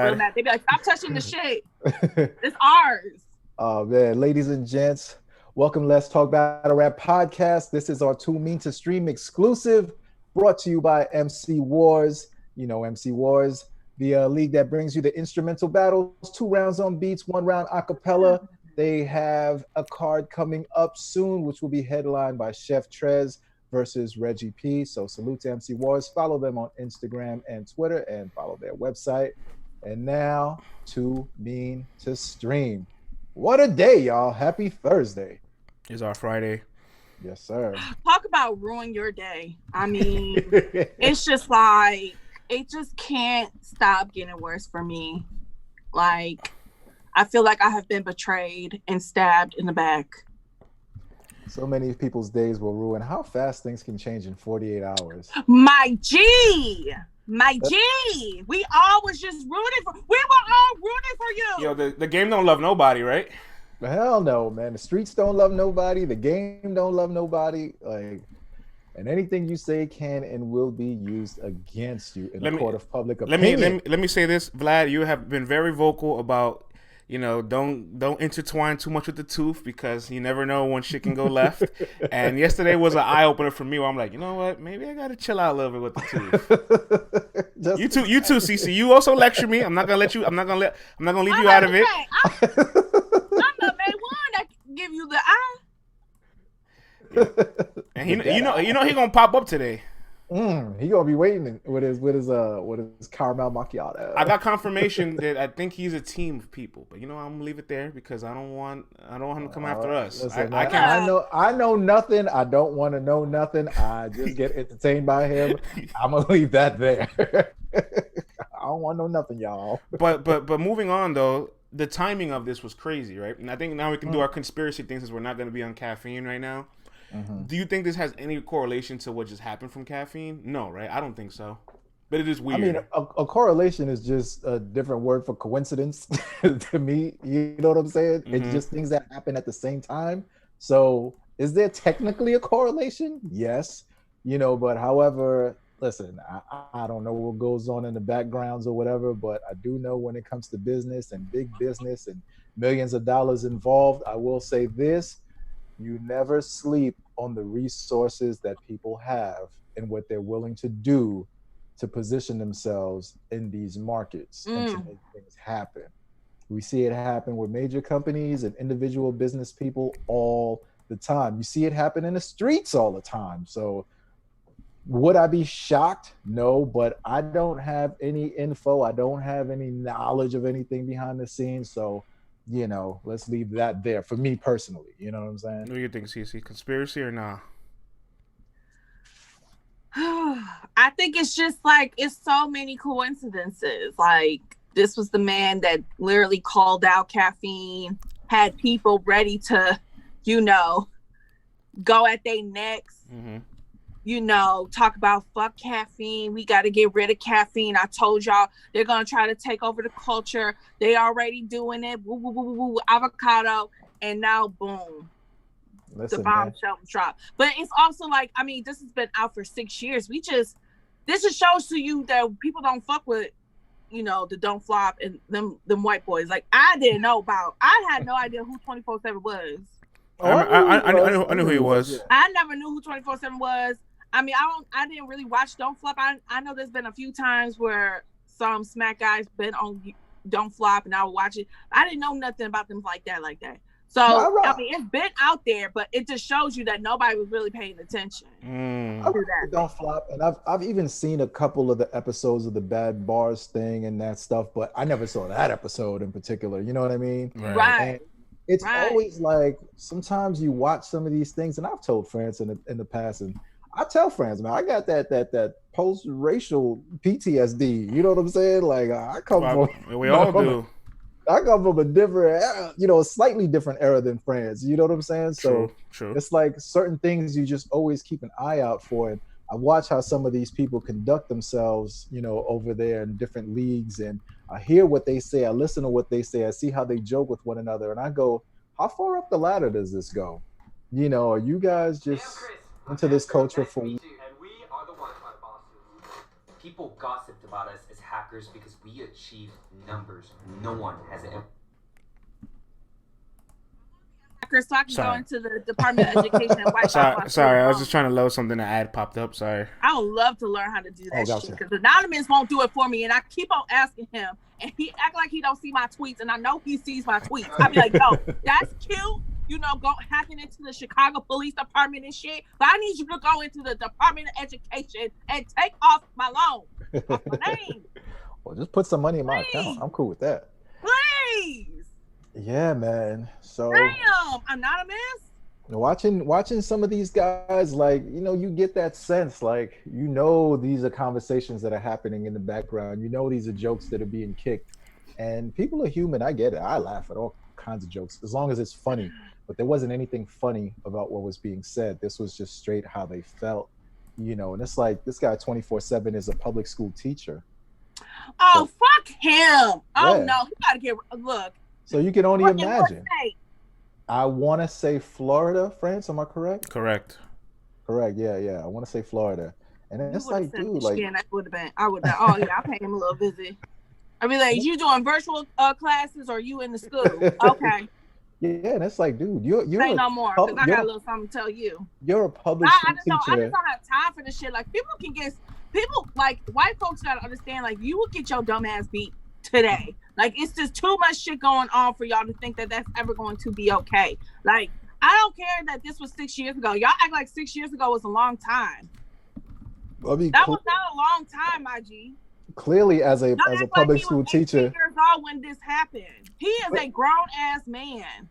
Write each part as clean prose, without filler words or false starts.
real mad. They be like, stop touching the shit. It's ours. Oh man, ladies and gents, welcome to Let's Talk Battle Rap Podcast. This is our Too Mean to Stream exclusive, brought to you by MC Wars. You know MC Wars, the league that brings you the instrumental battles, 2 rounds on beats, 1 round a cappella. They have a card coming up soon, which will be headlined by Chef Trez versus Reggie P. So salute to MC Wars. Follow them on Instagram and Twitter, and follow their website. And now, Too Mean to Stream. What a day, y'all. Happy Thursday. It's our Friday. Yes, sir. Talk about ruin your day. I mean, it's just like, it just can't stop getting worse for me. Like, I feel like I have been betrayed and stabbed in the back. So many people's days will ruin. How fast things can change in 48 hours. My G! My G! We all was just rooting for, we were all rooting for you! Yo, the game don't love nobody, right? Hell no, man. The streets don't love nobody. The game don't love nobody. Like, and anything you say can and will be used against you in a court of public opinion. Let me say this, Vlad. You have been very vocal about, you know, don't intertwine too much with the tooth, because you never know when shit can go left. And yesterday was an eye opener for me, where I'm like, you know what? Maybe I gotta chill out a little bit with the tooth. You too, CC. You also lecture me. I'm not gonna leave you out of it. I'm the main one that give you the eye. Yeah. And you know he gonna pop up today. He gonna be waiting with his caramel macchiato. I got confirmation that I think he's a team of people, but I'm gonna leave it there because I don't want him to come after us. Listen, I know nothing. I don't want to know nothing. I just get entertained by him. I'm gonna leave that there. I don't want to know nothing, y'all. But moving on though, the timing of this was crazy, right? And I think now we can do our conspiracy things, since we're not gonna be on caffeine right now. Mm-hmm. Do you think this has any correlation to what just happened from caffeine? No, right? I don't think so. But it is weird. I mean, a correlation is just a different word for coincidence to me. You know what I'm saying? Mm-hmm. It's just things that happen at the same time. So is there technically a correlation? Yes. But however, listen, I don't know what goes on in the backgrounds or whatever, but I do know when it comes to business and big business and millions of dollars involved, I will say this. You never sleep on the resources that people have and what they're willing to do to position themselves in these markets and to make things happen. We see it happen with major companies and individual business people all the time. You see it happen in the streets all the time. So would I be shocked? No, but I don't have any info. I don't have any knowledge of anything behind the scenes. So let's leave that there for me personally. You know what I'm saying? What do you think, CC? Conspiracy or nah? I think it's just like, it's so many coincidences. Like, this was the man that literally called out caffeine, had people ready to, go at their necks. Mm-hmm. Talk about fuck caffeine. We got to get rid of caffeine. I told y'all they're going to try to take over the culture. They already doing it. Woo, woo, woo, woo, woo, avocado. And now, boom. Listen, the bombshell dropped. But it's also like, I mean, this has been out for 6 years. This just shows to you that people don't fuck with, the Don't Flop and them white boys. Like, I had no idea who 24/7 was. I knew who he was. I never knew who 24/7 was. I mean, I didn't really watch Don't Flop. I know there's been a few times where some smack guys been on Don't Flop and I would watch it. I didn't know nothing about them like that. So, I mean, it's been out there, but it just shows you that nobody was really paying attention to that. Don't Flop, and I've even seen a couple of the episodes of the Bad Bars thing and that stuff, but I never saw that episode in particular. You know what I mean? Right. And it's always like, sometimes you watch some of these things, and I've told friends in the past, and I tell friends, man, I got that post-racial PTSD. You know what I'm saying? Like, I come from a different, a slightly different era than France. You know what I'm saying? So true. It's like certain things you just always keep an eye out for. And I watch how some of these people conduct themselves, over there in different leagues, and I hear what they say. I listen to what they say. I see how they joke with one another, and I go, how far up the ladder does this go? Are you guys just into this culture for? And we are the ones, my bosses. People gossiped about us as hackers because we achieve numbers no one has ever. So I can go into the Department of Education and wipe out my Sorry, I was just trying to load something. The ad popped up. Sorry. I would love to learn how to do that gotcha. shit because Anonymous won't do it for me, and I keep on asking him, and he act like he don't see my tweets, and I know he sees my tweets. I be like, yo, that's cute, you know, go hacking into the Chicago Police Department and shit, but I need you to go into the Department of Education and take off my loan, off my name. Well, just put some money in my account. I'm cool with that. Please. Yeah, man. So damn, Anonymous. Watching some of these guys, like, you know, you get that sense, like, you know, these are conversations that are happening in the background. You know, these are jokes that are being kicked, and people are human. I get it. I laugh at all kinds of jokes as long as it's funny. But there wasn't anything funny about what was being said. This was just straight how they felt, you know. And it's like this guy 24/7 is a public school teacher. Oh, so, fuck him. Oh yeah. no, he gotta get look. So you can only imagine. I want to say Florida, France. Am I correct? Correct. Yeah. I want to say Florida. And it's like, dude, like, that would have been. I would have. Oh yeah, I pay him a little visit. I mean, like, you doing virtual classes or you in the school? Okay. Yeah, and it's like, dude, you're say no more because I got a little something to tell you. You're a public school teacher. I just don't have time for this shit. Like, people like white folks gotta understand. Like, you will get your dumb ass beat today. Like, it's just too much shit going on for y'all to think that that's ever going to be okay. Like, I don't care that this was 6 years ago. Y'all act like 6 years ago was a long time. I mean, that was not a long time, my G. Clearly, as a public school teacher, years old when this happened. He is a grown ass man.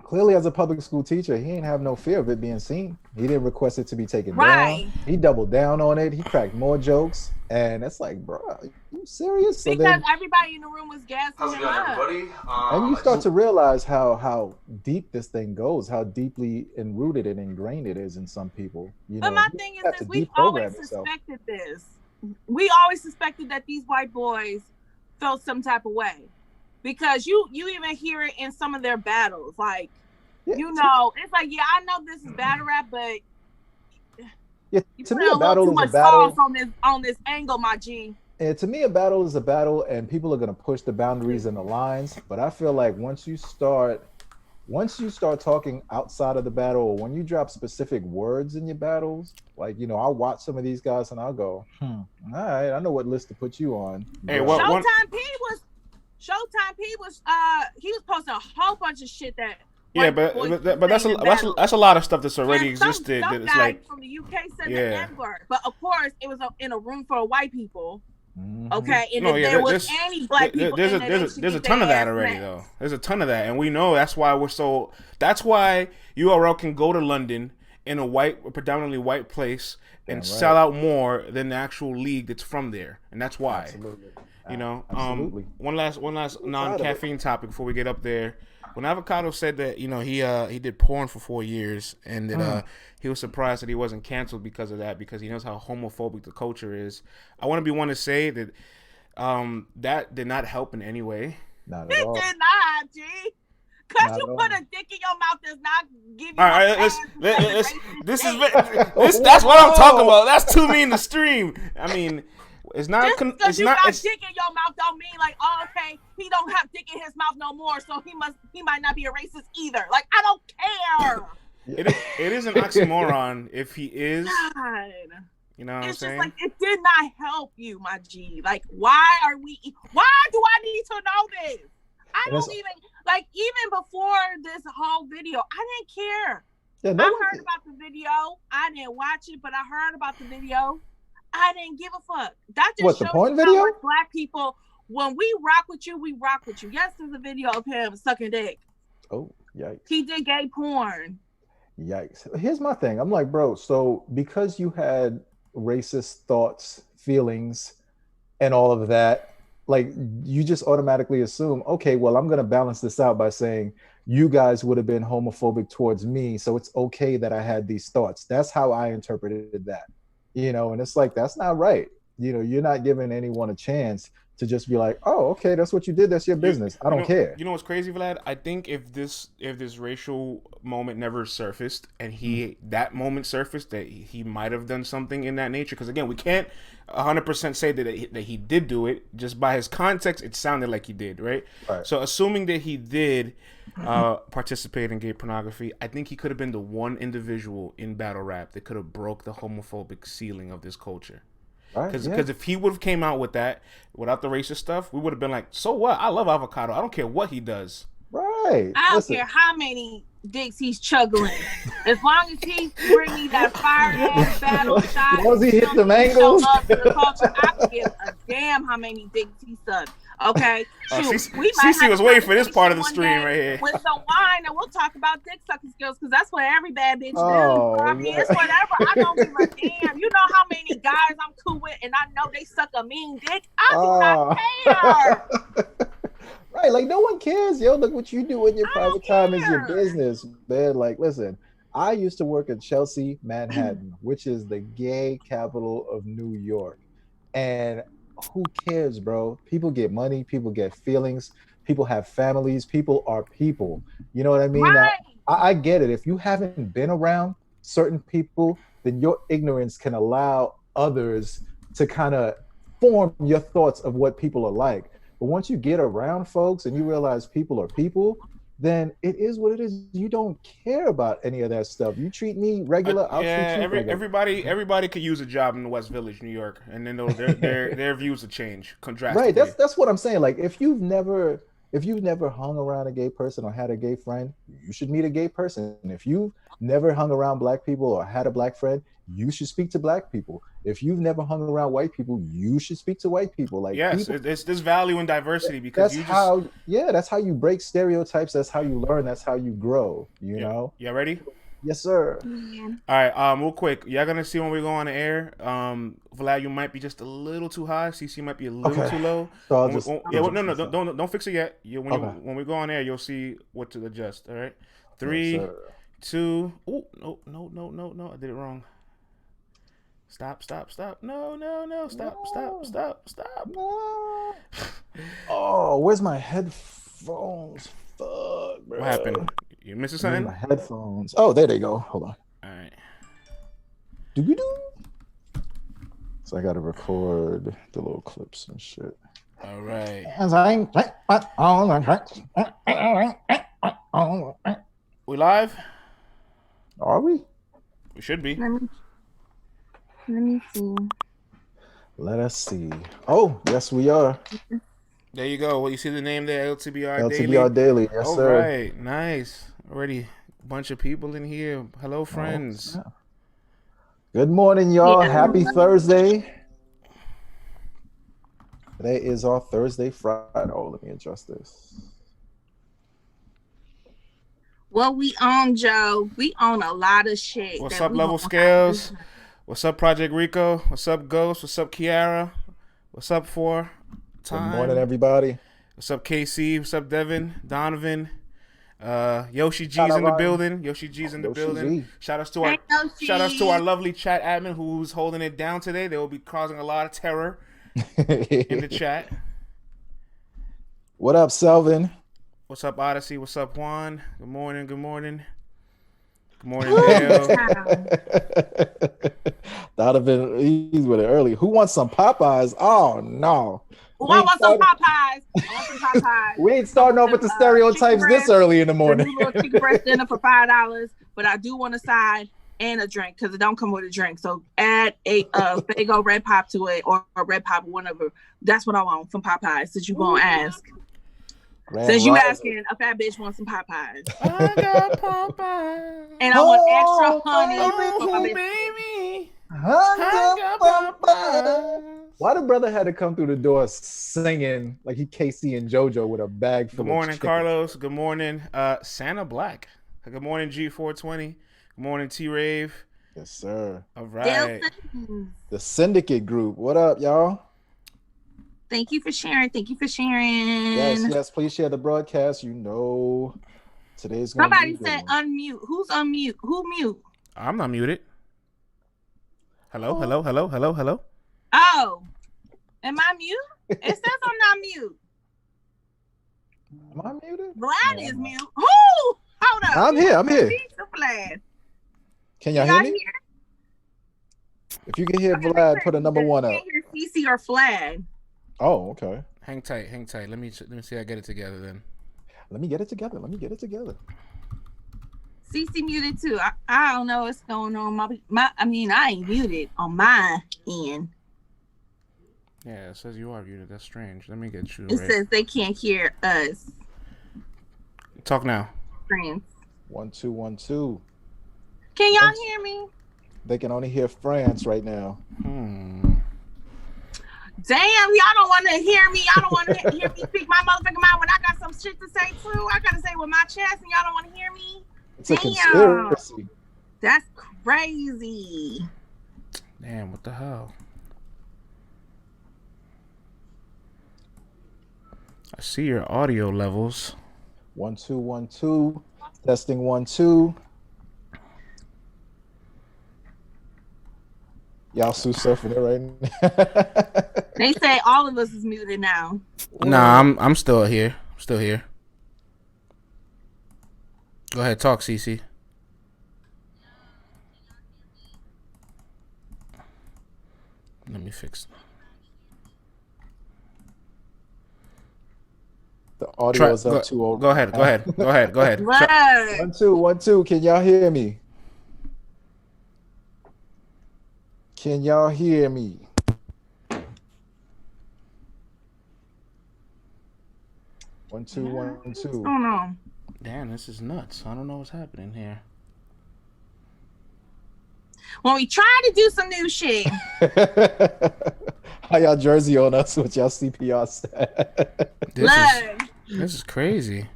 Clearly, as a public school teacher, he didn't have no fear of it being seen. He didn't request it to be taken down. He doubled down on it. He cracked more jokes, and it's like, bro, are you serious? Because then, everybody in the room was gassing him up. Everybody? And you start to realize how deep this thing goes, how deeply enrooted and ingrained it is in some people. You know, but my thing is this: we've always suspected this. We always suspected that these white boys felt some type of way. Because you even hear it in some of their battles. Like, you know, it's like, yeah, I know this is battle rap, but to me, a battle is a battle. On this angle, my G. And to me, a battle is a battle, and people are going to push the boundaries and the lines. But I feel like once you start talking outside of the battle, or when you drop specific words in your battles, like, you know, I'll watch some of these guys and I'll go, all right, I know what list to put you on. Hey, Showtime P was he was posting a whole bunch of shit that but that's a lot of stuff that's already existed. Some it's guy like from the UK said the N-word, but of course it was in a room full of white people. Okay, and if there was any black people, there's a ton of that already though. There's a ton of that, and we know that's why that's why URL can go to London in a predominantly white place and sell out more than the actual league that's from there, and that's why. Absolutely. You know, one last non-caffeine topic before we get up there. When Avocado said that, you know, he did porn for 4 years, and that he was surprised that he wasn't canceled because of that, because he knows how homophobic the culture is. I want to be one to say that that did not help in any way. Not at all. It did not, G. Because you put a dick in your mouth does not give you. All right, that's what I'm talking about. That's too mean to stream. I mean. It's not. Because you got dick in your mouth don't mean like, oh, okay, he don't have dick in his mouth no more, so he might not be a racist either. Like, I don't care. It is an oxymoron if he is. God. You know what I'm saying? It's just like, it did not help you, my G. Like, why do I need to know this? I don't even before this whole video, I didn't care. I heard about the video. I didn't watch it, but I heard about the video. I didn't give a fuck. That just shows the porn you video? how much black people, when we rock with you, we rock with you. Yes, there's a video of him sucking dick. Oh, yikes. He did gay porn. Yikes. Here's my thing. I'm like, bro, so because you had racist thoughts, feelings, and all of that, like, you just automatically assume, okay, well, I'm going to balance this out by saying you guys would have been homophobic towards me, so it's okay that I had these thoughts. That's how I interpreted that. You know, and it's like, that's not right. You know, you're not giving anyone a chance. to just be like, oh, okay, that's what you did. That's your business. I don't care. You know what's crazy, Vlad? I think if this racial moment never surfaced and that moment surfaced, that he might have done something in that nature. Because again, we can't 100% say that he did do it. Just by his context, it sounded like he did, right? So assuming that he did participate in gay pornography, I think he could have been the one individual in battle rap that could have broke the homophobic ceiling of this culture. Because if he would have came out with that without the racist stuff, we would have been like, so what? I love Avocado. I don't care what he does. Right. I don't care how many dicks he's chuggling. As long as he bring me that fire ass battle shot. As long as he hit the angles. I don't give a damn how many dicks he sucked. Okay. Cece was waiting for this part of the stream right here. With some wine, and we'll talk about dick sucking skills because that's what every bad bitch do. I mean, it's whatever. I don't give a damn. You know how many guys I'm cool with, and I know they suck a mean dick. I do not care. Right, like no one cares, yo. Look what you do in your private time is your business, man. Like, listen, I used to work in Chelsea, Manhattan, which is the gay capital of New York, and who cares, bro? People get money, people get feelings, people have families, people are people. You know what I mean? Right. Now, I get it. If you haven't been around certain people, then your ignorance can allow others to kind of form your thoughts of what people are like. But once you get around folks and you realize people are people, then it is what it is. You don't care about any of that stuff. You treat me regular, I'll treat you regular. Everybody could use a job in the West Village, New York, and then their views will change contrastically. Right, that's what I'm saying. Like if you've never hung around a gay person or had a gay friend, you should meet a gay person. If you've never hung around black people or had a black friend, you should speak to black people. If you've never hung around white people, you should speak to white people. Like, yes, there's value in diversity because that's how you break stereotypes. That's how you learn. That's how you grow. You know. Y'all ready? Yes, sir. Yeah. All right. Real quick, y'all gonna see when we go on the air. Vlad, you might be just a little too high. CC might be a little too low. So don't fix it yet. When we go on air, you'll see what to adjust. All right. 3, 2. Oh no! I did it wrong. Stop. No. Stop. No. Oh, where's my headphones? Fuck, bro. What happened? You missing something? My headphones. Oh, there they go. Hold on. All right. Doo-doo-doo. So I got to record the little clips and shit. All right. We live? Are we? We should be. Let me see. Let us see. Oh, yes, we are. There you go. Well, you see the name there, LTBR Daily? LTBR Daily, yes, sir. All right, nice. Already a bunch of people in here. Hello, friends. Oh, yeah. Good morning, y'all. Yeah. Happy Thursday. Today is our Thursday Friday. Oh, let me adjust this. Well, we own, Joe. We own a lot of shit. What's up, Level Scales? What's up, Project Rico? What's up, Ghost? What's up, Kiara? What's up, For Time? Good morning, everybody. What's up, KC? What's up, Devin? Donovan? Yoshi G's in the building. Yoshi G's in the building. G. Shout outs to our lovely chat admin who's holding it down today. They will be causing a lot of terror in the chat. What up, Selvin? What's up, Odyssey? What's up, Juan? Good morning. Good morning, Dale. Donovan, he's with it early. Who wants some Popeyes? Oh, no. Ooh, I want some Popeyes. We ain't starting off with the stereotypes this early in the morning. A little chicken breast dinner for $5, but I do want a side and a drink because it don't come with a drink. So add a Faygo Red Pop to it or a Red Pop, whatever. That's what I want, some Popeyes. Since you gonna ask. Since you asking, a fat bitch wants some Popeyes. I got Popeyes. And I want extra honey for my baby. I got Popeyes. Why the brother had to come through the door singing like he KC and JoJo with a bag full Good morning, of chicken? Carlos. Good morning, Santa Black. Good morning, G420. Good morning, T-Rave. Yes, sir. All right. The Syndicate Group. What up, y'all? Thank you for sharing. Yes. Please share the broadcast. You know, today's going to be Somebody said unmute. Who's unmute? Who mute? I'm not muted. Hello. Oh, am I mute? It says I'm not mute. Am I muted? Vlad No, is I'm not. mute. Who? Hold up. I'm here. I'm here. Vlad. Can y'all hear me? Hear? If you can hear Okay, Vlad, put a number one I up. can't hear CC or Vlad. Oh, okay. Hang tight. Let me see. I get it together then. Let me get it together. CC muted too. I don't know what's going on. I ain't muted on my end. Yeah, it says you are muted. That's strange. Let me get you. It says they can't hear us. Talk now. Friends. 1 2 1 2. Can y'all hear me? They can only hear France right now. Damn, y'all don't want to hear me. Y'all don't want to hear me speak my motherfucking mind when I got some shit to say too. I gotta say with my chest, and y'all don't want to hear me. It's a conspiracy. That's crazy. Damn, what the hell? I see your audio levels. 1 2 1 2. Testing 1 2. Y'all surfing it right now. They say all of us is muted now. Nah, I'm still here. Go ahead, talk, CC. Let me fix it. The audio is up too old. Go ahead. 1 2 1 2. Can y'all hear me? Can y'all hear me? One, two, 1 2. What's going on? Damn, this is nuts. I don't know what's happening here. When we try to do some new shit. How y'all Jersey on us with y'all CPR stat? This is crazy.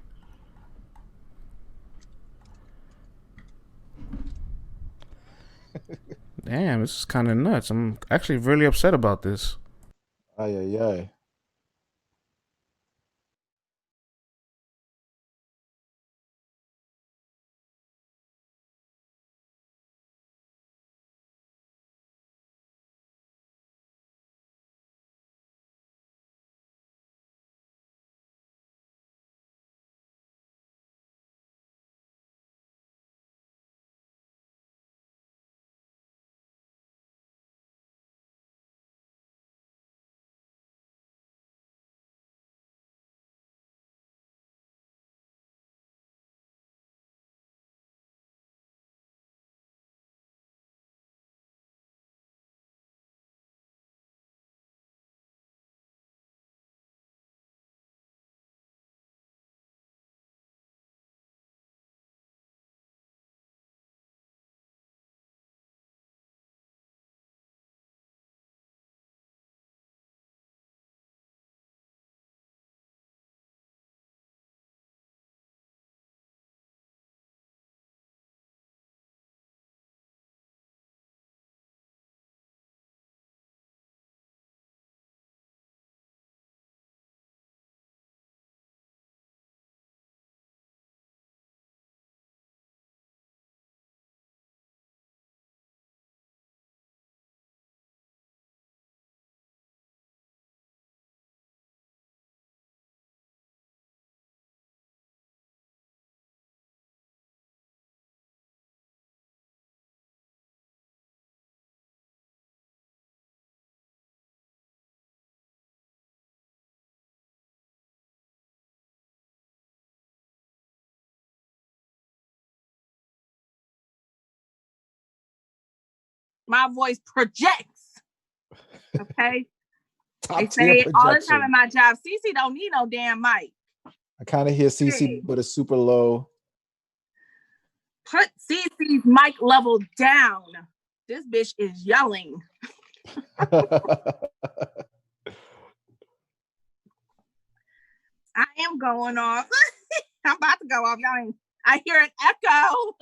Damn, this is kind of nuts. I'm actually really upset about this. Ay. My voice projects. Okay. Top they tier say all the time projection. in my job, CC don't need no damn mic. I kind of hear CC, but it's super low. Put CC's mic level down. This bitch is yelling. I am going off. I'm about to go off. Y'all ain't, I hear an echo.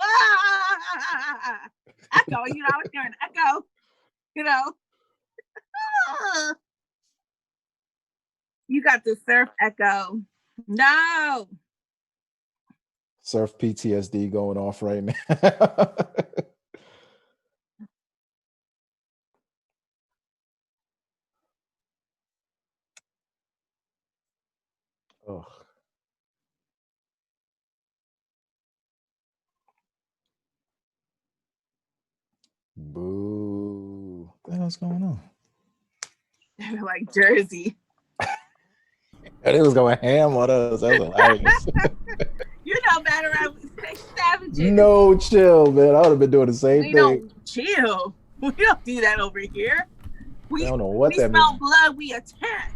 Echo, you know, I was hearing echo. You know. You got the surf echo. No. Surf PTSD going off right now. Ugh. Boo. What the hell's going on? Like Jersey. And it was going ham on us. That was hilarious. You know better. I would say savages. No chill, man. I would have been doing the same We thing. don't chill. We don't do that over here. I don't know what we that smell means. blood, we attack.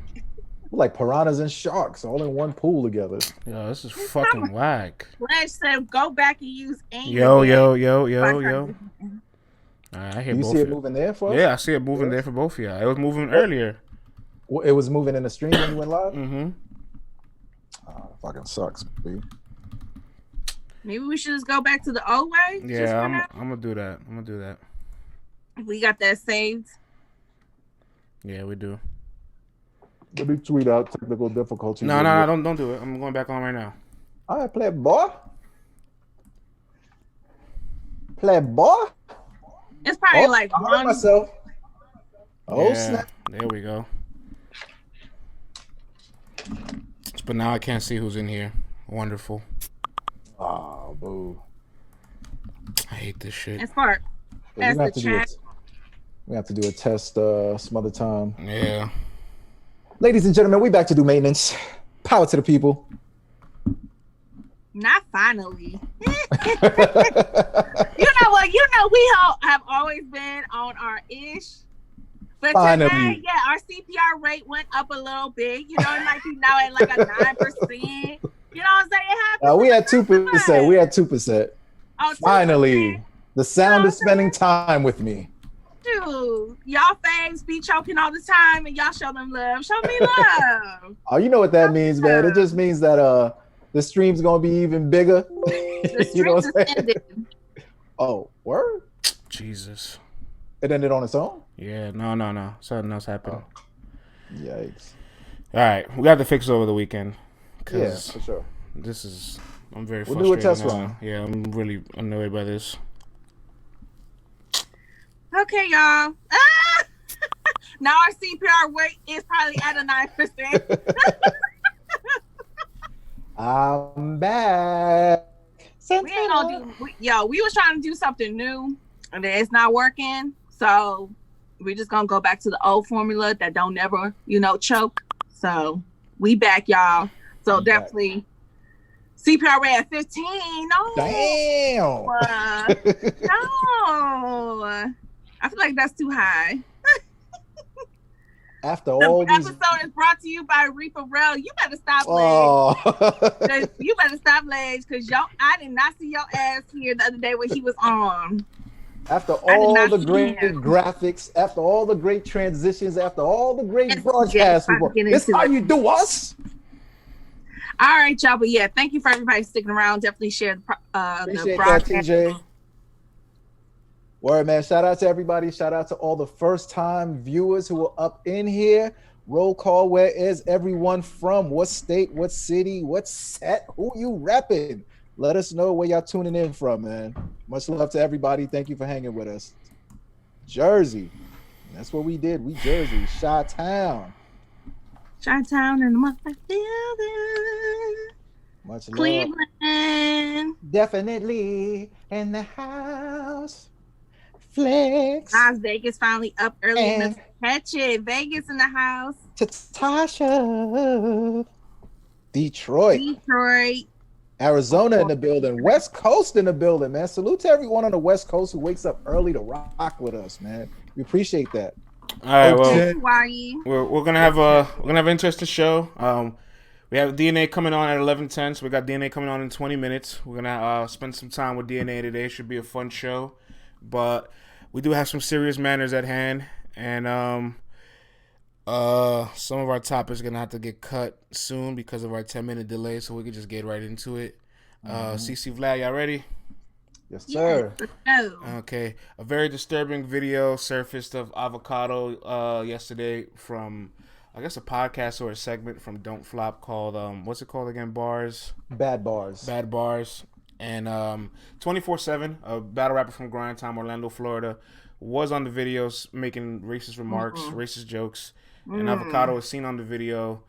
Like piranhas and sharks all in one pool together. Yo, this is fucking whack. Flash said, "Go back and use anger." Yo. I hear Do you both see it of you. moving there for us? Yeah, I see it moving there for both of you. It was moving earlier. It was moving in the stream when you went live? Mm-hmm. Oh, fucking sucks, B. Maybe we should just go back to the old way. Yeah, I'm gonna do that. We got that saved. Yeah, we do. Let me tweet out technical difficulties. No, don't do it. I'm going back on right now. All right, play boy. Play boy. It's probably like I heard one. myself. Oh, Yeah, snap. there we go. But now I can't see who's in here. Wonderful. Oh, boo. I hate this shit. As far Yeah, as the chat. we have to do a test some other time. Yeah. Ladies and gentlemen, we back to do maintenance. Power to the people. Not finally. You know what? You know we have always been on our ish. But Finally. today, yeah, our CPR rate went up a little bit. You know, it might be now at like a 9%. You know what I'm saying? It happens. We had 2%. We had 2%. Oh, 2%. Finally, the sound is spending time with me. Dude, y'all faves be choking all the time and y'all show them love. Show me love. Oh, you know what that means, man. It just means that the stream's gonna be even bigger. The You know stream what I'm just saying? ended. Oh, word? Jesus. It ended on its own? Yeah, no. Something else happened. Yikes. All right, we got to fix it over the weekend. Yeah, 'Cause for sure. I'm very We'll do a frustrated test now. run. Yeah, I'm really annoyed by this. Okay, y'all. Ah! Now our CPR rate is probably at a 9%. I'm back. We ain't gonna we was trying to do something new and it's not working. So we're just gonna go back to the old formula that don't never, choke. So we back, y'all. So We definitely CPR rate at 15. No. Damn. No. I feel like that's too high. After The all these. episode is brought to you by Reaper Rail. You better stop, Oh. you better stop, Ledge, because I did not see your ass here the other day when he was on. After all the see great him. graphics, after all the great transitions, after all the great Yes, broadcasts, yes, get this into how it. you do us? All right, y'all. But yeah, thank you for everybody sticking around. Definitely share the Appreciate that, broadcast. TJ. Word, man. Shout out to everybody. Shout out to all the first-time viewers who are up in here. Roll call. Where is everyone from? What state? What city? What set? Who you repping? Let us know where y'all tuning in from, man. Much love to everybody. Thank you for hanging with us. Jersey. That's what we did. We Jersey. Chi-Town. Chi-Town and the motherfucking building. Much love. Cleveland. Definitely in the house. Flex. Las Vegas finally up early enough to catch it. Vegas in the house. Tasha. Detroit. Arizona in the building. West Coast in the building, man. Salute to everyone on the West Coast who wakes up early to rock with us, man. We appreciate that. All right, well, Hawaii. we're gonna have an interesting show. We have DNA coming on at 11:10, so we got DNA coming on in 20 minutes. We're gonna spend some time with DNA today. Should be a fun show, but we do have some serious matters at hand, and some of our topics are gonna have to get cut soon because of our 10-minute delay. So we can just get right into it. CC Vlad, y'all ready? Yes, sir. Yes, Okay. A very disturbing video surfaced of Avocado yesterday from, I guess, a podcast or a segment from Don't Flop called, what's it called again? Bad Bars. Bad Bars. And 24/7, a battle rapper from Grind Time, Orlando, Florida, was on the videos making racist remarks, racist jokes. And Avocado was seen on the video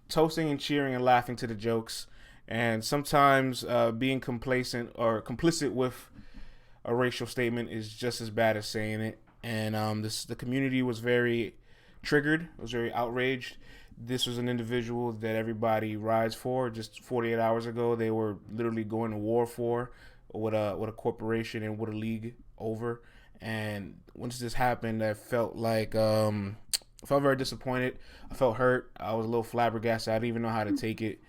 toasting and cheering and laughing to the jokes, and sometimes being complacent or complicit with a racial statement is just as bad as saying it. And the community was very triggered, was very outraged. This was an individual that everybody rides for. Just 48 hours ago, they were literally going to war for with a corporation and with a league over. And once this happened, I felt like I felt very disappointed. I felt hurt. I was a little flabbergasted. I didn't even know how to take it.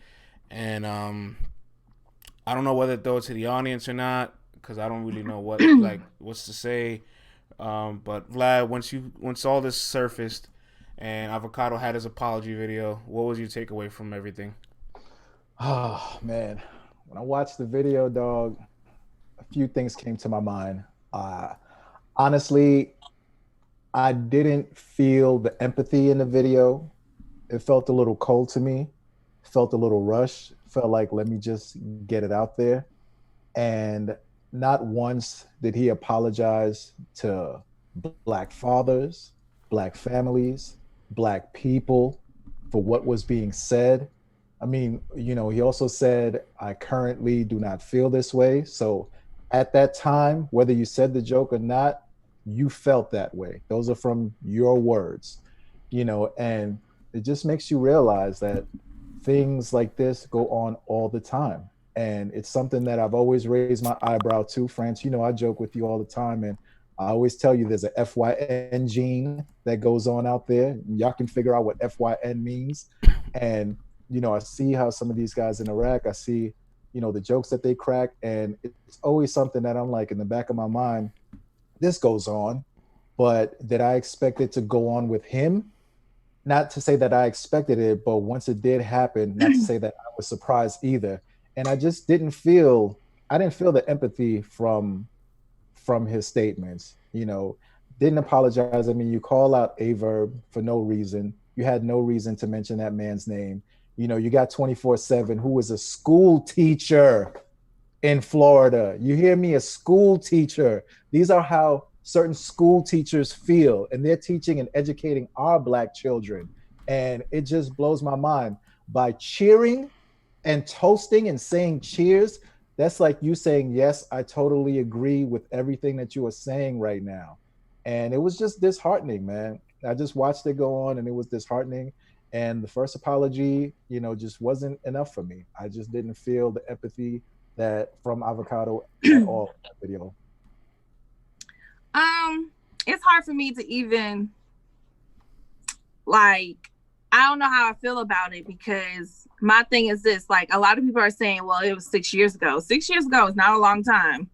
And I don't know whether to throw it to the audience or not, because I don't really know what's to say. But Vlad, once all this surfaced and Avocado had his apology video, what was your takeaway from everything? Oh man, when I watched the video, dog, a few things came to my mind. Honestly, I didn't feel the empathy in the video. It felt a little cold to me. Felt a little rushed. Felt like, let me just get it out there. And not once did he apologize to Black fathers, Black families, Black people for what was being said. I mean, he also said, I currently do not feel this way. So at that time, whether you said the joke or not, you felt that way. Those are from your words, and it just makes you realize that things like this go on all the time. And it's something that I've always raised my eyebrow to. France, I joke with you all the time, and I always tell you there's a FYN gene that goes on out there. Y'all can figure out what FYN means. And, I see how some of these guys interact. I see, the jokes that they crack. And it's always something that I'm like, in the back of my mind, this goes on, but did I expect it to go on with him? Not to say that I expected it, but once it did happen, not to say that I was surprised either. And I just didn't feel the empathy from his statements. Didn't apologize. I mean, you call out a verb for no reason. You had no reason to mention that man's name. You got 24/7, who was a school teacher in Florida. You hear me? A school teacher. These are how certain school teachers feel, and they're teaching and educating our Black children. And it just blows my mind. By cheering and toasting and saying cheers, that's like you saying, yes, I totally agree with everything that you are saying right now. And it was just disheartening, man. I just watched it go on, and it was disheartening. And the first apology, just wasn't enough for me. I just didn't feel the empathy that from Avocado at all in that video. It's hard for me to even, I don't know how I feel about it, because my thing is this, a lot of people are saying, well, it was 6 years ago. 6 years ago is not a long time.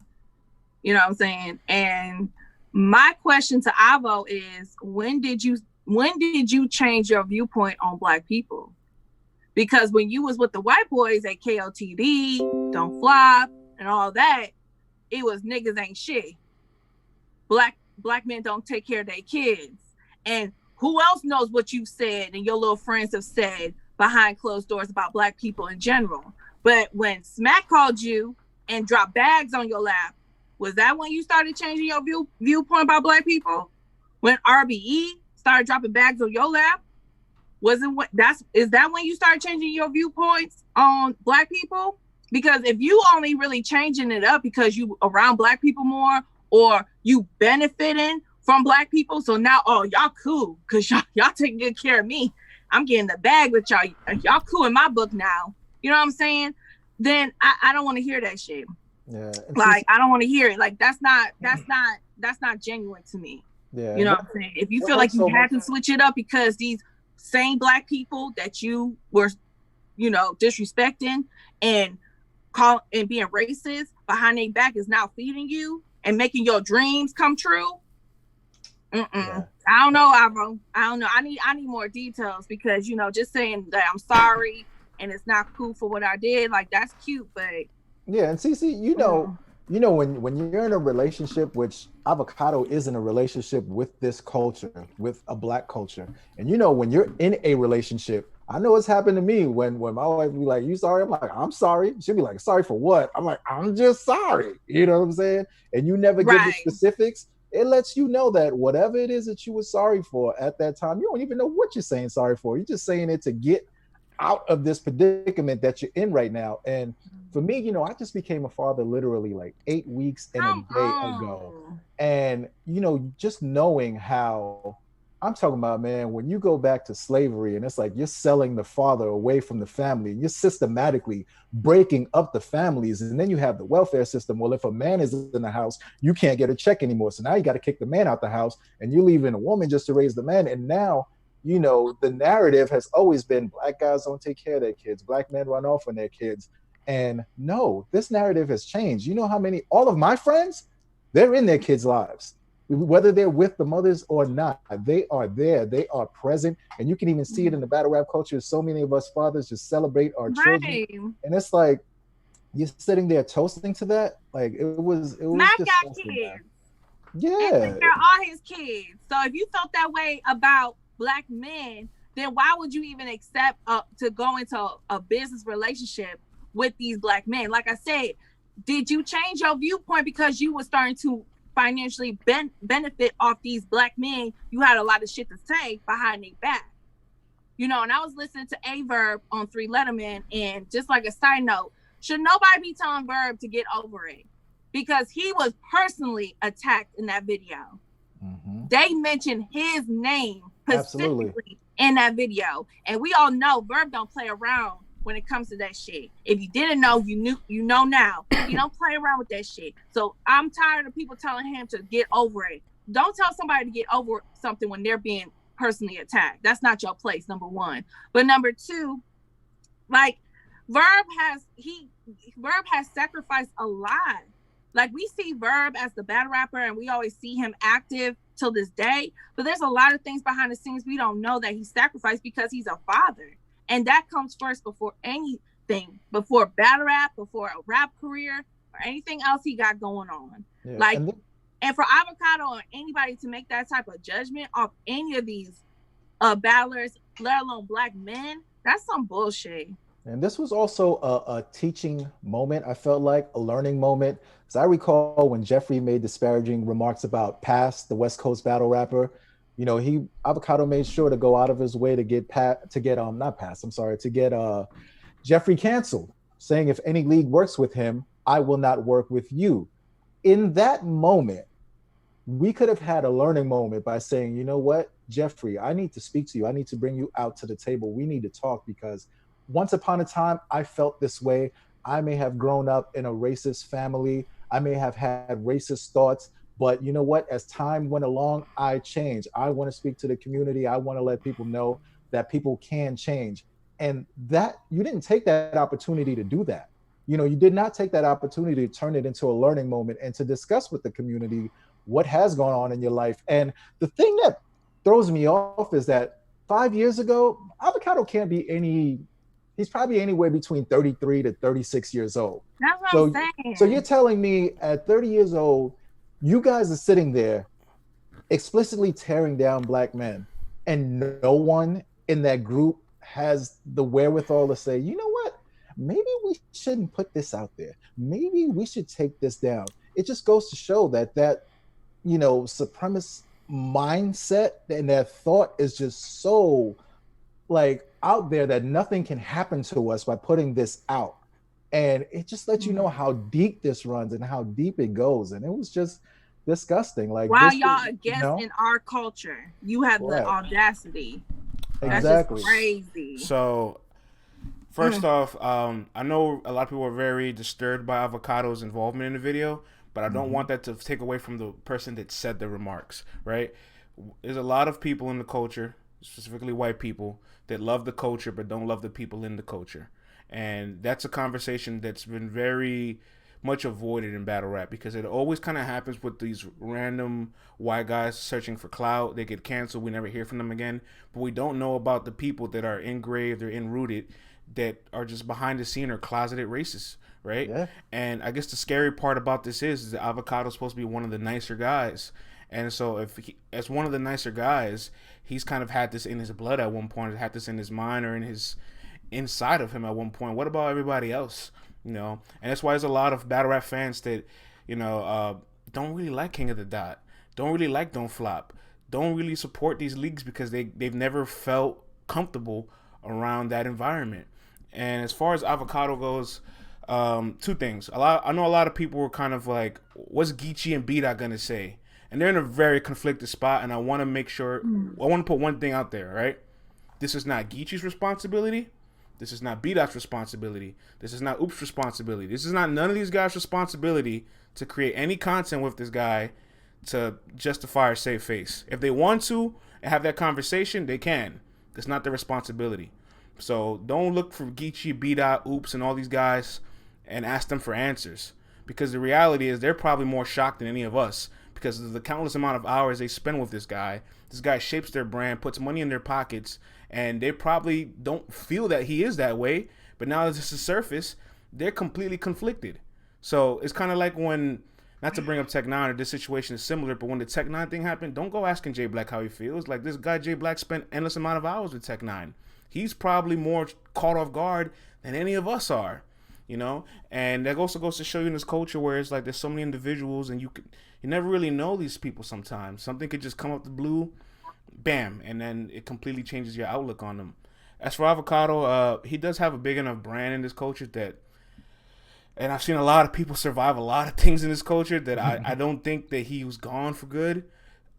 You know what I'm saying? And my question to Avo is, when did you change your viewpoint on Black people? Because when you was with the white boys at KOTD, Don't Flop, and all that, it was niggas ain't shit. Black men don't take care of their kids. And who else knows what you said and your little friends have said behind closed doors about Black people in general? But when Smack called you and dropped bags on your lap, was that when you started changing your viewpoint about Black people? When RBE started dropping bags on your lap? Is that when you start changing your viewpoints on Black people? Because if you only really changing it up because you around Black people more, or you benefiting from Black people, so now, y'all cool because y'all taking good care of me, I'm getting the bag with y'all. Y'all cool in my book now. You know what I'm saying? Then I don't want to hear that shit. Yeah. I don't want to hear it. That's not genuine to me. Yeah. You know what I'm saying? If you feel like you had to switch it up because these same Black people that you were, disrespecting and being racist behind their back is now feeding you and making your dreams come true. Yeah. I don't know, Avo. I don't know. I need more details, because just saying that I'm sorry and it's not cool for what I did, that's cute, but yeah. And CC, when you're in a relationship, which Avocado is in a relationship with this culture, with a Black culture, and when you're in a relationship, I know it's happened to me when my wife be like, "You sorry?" I'm like, "I'm sorry." She'll be like, "Sorry for what?" I'm like, "I'm just sorry." You know what I'm saying? And you never give the specifics. It lets you know that whatever it is that you were sorry for at that time, you don't even know what you're saying sorry for. You're just saying it to get out of this predicament that you're in right now. And for me, I just became a father literally like 8 weeks and a Come day ago. on. And, just knowing how I'm talking about, man, when you go back to slavery and it's like you're selling the father away from the family and you're systematically breaking up the families. And then you have the welfare system. Well, if a man is in the house, you can't get a check anymore. So now you got to kick the man out the house and you're leaving a woman just to raise the man. And now, the narrative has always been black guys don't take care of their kids, black men run off on their kids. And no, this narrative has changed. You know how many, all of my friends, they're in their kids' lives, whether they're with the mothers or not. They are there, they are present. And you can even see it in the battle rap culture. So many of us fathers just celebrate our children. Right. And it's like, you're sitting there toasting to that. Like it was Mac got disgusting, kids. man. And Yeah. took care of all his kids. So if you felt that way about black men, then why would you even accept to go into a business relationship with these black men? Like I said, did you change your viewpoint because you were starting to financially benefit off these black men? You had a lot of shit to say behind their back. And I was listening to Verb on 3 Letterman, and just like a side note, should nobody be telling Verb to get over it? Because he was personally attacked in that video. Mm-hmm. They mentioned his name specifically Absolutely. in that video. And we all know Verb don't play around when it comes to that shit. If you didn't know, you know now. He don't play around with that shit. So I'm tired of people telling him to get over it. Don't tell somebody to get over something when they're being personally attacked. That's not your place, number one. But number two, like Verb has sacrificed a lot. Like we see Verb as the battle rapper and we always see him active till this day, but there's a lot of things behind the scenes we don't know that he sacrificed because he's a father. And that comes first before anything, before battle rap, before a rap career or anything else he got going on. Yeah. And for Avocado or anybody to make that type of judgment off any of these battlers, let alone black men, that's some bullshit. And this was also a teaching moment, I felt like, a learning moment. Because I recall when Jeffrey made disparaging remarks about Pass, the West Coast battle rapper, Avocado made sure to go out of his way to get Jeffrey canceled, saying if any league works with him, I will not work with you. In that moment, we could have had a learning moment by saying, you know what, Jeffrey, I need to speak to you. I need to bring you out to the table. We need to talk because once upon a time, I felt this way. I may have grown up in a racist family. I may have had racist thoughts, but you know what? As time went along, I changed. I want to speak to the community. I want to let people know that people can change. And that you didn't take that opportunity to do that. You did not take that opportunity to turn it into a learning moment and to discuss with the community what has gone on in your life. And the thing that throws me off is that 5 years ago, Avocado can't be he's probably anywhere between 33 to 36 years old. That's what I'm saying. So you're telling me at 30 years old, you guys are sitting there explicitly tearing down black men and no one in that group has the wherewithal to say, you know what, maybe we shouldn't put this out there. Maybe we should take this down. It just goes to show that supremacist mindset and that thought is just so like out there that nothing can happen to us by putting this out. And it just lets you know how deep this runs and how deep it goes. And it was just disgusting. Like, wow, y'all guess in our culture, you have the audacity. Exactly. That's just crazy. So first off, I know a lot of people are very disturbed by Avocado's involvement in the video, but I don't want that to take away from the person that said the remarks, right? There's a lot of people in the culture, specifically white people, that love the culture but don't love the people in the culture. And that's a conversation that's been very much avoided in battle rap because it always kind of happens with these random white guys searching for clout. They get canceled. We never hear from them again. But we don't know about the people that are engraved or enrooted that are just behind the scene or closeted racists, right? Yeah. And I guess the scary part about this is that Avocado's supposed to be one of the nicer guys. And so if as one of the nicer guys, he's kind of had this in his blood at one point, had this in his mind or in his inside of him at one point. What about everybody else? And that's why there's a lot of battle rap fans that, don't really like King of the Dot, don't really like Don't Flop, don't really support these leagues because they've never felt comfortable around that environment. And as far as Avocado goes, two things. I know a lot of people were kind of like, what's Geechee and B-Dot gonna say? And they're in a very conflicted spot, and I want to make sure, I want to put one thing out there, right? This is not Geechee's responsibility. This is not B-Dot's responsibility. This is not Oop's responsibility. This is not none of these guys' responsibility to create any content with this guy to justify or save face. If they want to and have that conversation, they can. It's not their responsibility. So don't look for Geechee, B-Dot, Oops, and all these guys and ask them for answers. Because the reality is they're probably more shocked than any of us because of the countless amount of hours they spend with this guy. This guy shapes their brand, puts money in their pockets, and they probably don't feel that he is that way. But now that this is surface, they're completely conflicted. So it's kind of like when, not to bring up Tech Nine, or this situation is similar, but when the Tech Nine thing happened, don't go asking Jay Black how he feels. Like, this guy Jay Black spent endless amount of hours with Tech Nine. He's probably more caught off guard than any of us are, you know? And that also goes to show you in this culture where it's like there's so many individuals and you never really know these people sometimes. Something could just come up the blue, bam, and then it completely changes your outlook on them. As for Avocado, he does have a big enough brand in this culture that, and I've seen a lot of people survive a lot of things in this culture that I don't think that he was gone for good.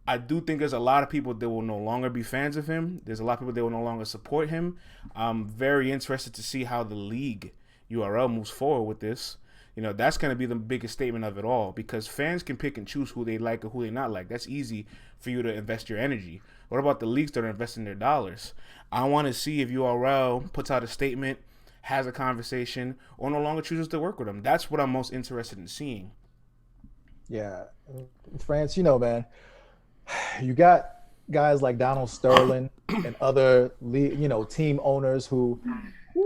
I do think there's a lot of people that will no longer be fans of him. There's a lot of people that will no longer support him. I'm very interested to see how the league URL moves forward with this. You know, that's going to be the biggest statement of it all because fans can pick and choose who they like or who they not like. That's easy for you to invest your energy. What about the leagues that are investing their dollars? I want to see if URL puts out a statement, has a conversation, or no longer chooses to work with them. That's what I'm most interested in seeing. Yeah. France, you know, man, you got guys like Donald Sterling and other, you know, team owners who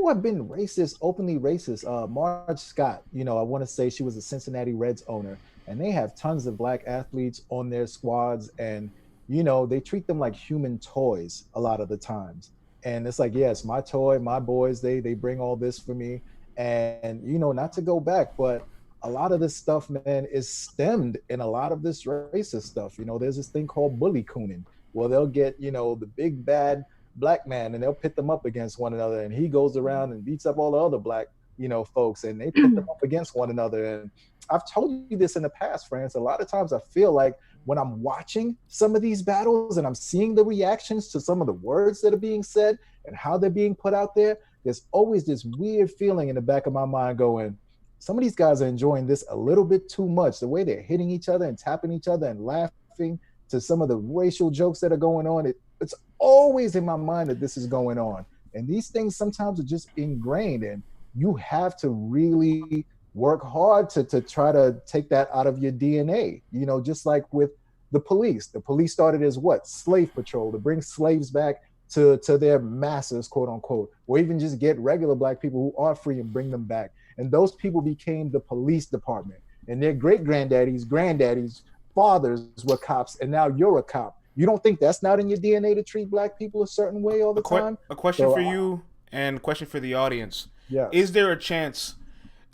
have been racist, openly racist. Marge Scott, you know, I want to say she was a Cincinnati Reds owner, and they have tons of black athletes on their squads, and you know, they treat them like human toys a lot of the times. And it's like, yes, my toy, my boys, they bring all this for me. And, you know, not to go back, but a lot of this stuff, man, is stemmed in a lot of this racist stuff. You know, there's this thing called bully cooning. Well, they'll get, you know, the big bad black man and they'll pit them up against one another. And he goes around and beats up all the other black, you know, folks, and they pit them up against one another. And I've told you this in the past, France. A lot of times I feel like when I'm watching some of these battles and I'm seeing the reactions to some of the words that are being said and how they're being put out there, there's always this weird feeling in the back of my mind going, some of these guys are enjoying this a little bit too much. The way they're hitting each other and tapping each other and laughing to some of the racial jokes that are going on. It's always in my mind that this is going on. And these things sometimes are just ingrained, and you have to really work hard to try to take that out of your DNA. You know, just like with the police. The police started as what? Slave patrol, to bring slaves back to their masters, quote unquote, or even just get regular black people who are free and bring them back. And those people became the police department, and their great granddaddies, fathers were cops, and now you're a cop. You don't think that's not in your DNA to treat black people a certain way all the time? A question for you and a question for the audience. Yeah. Is there a chance,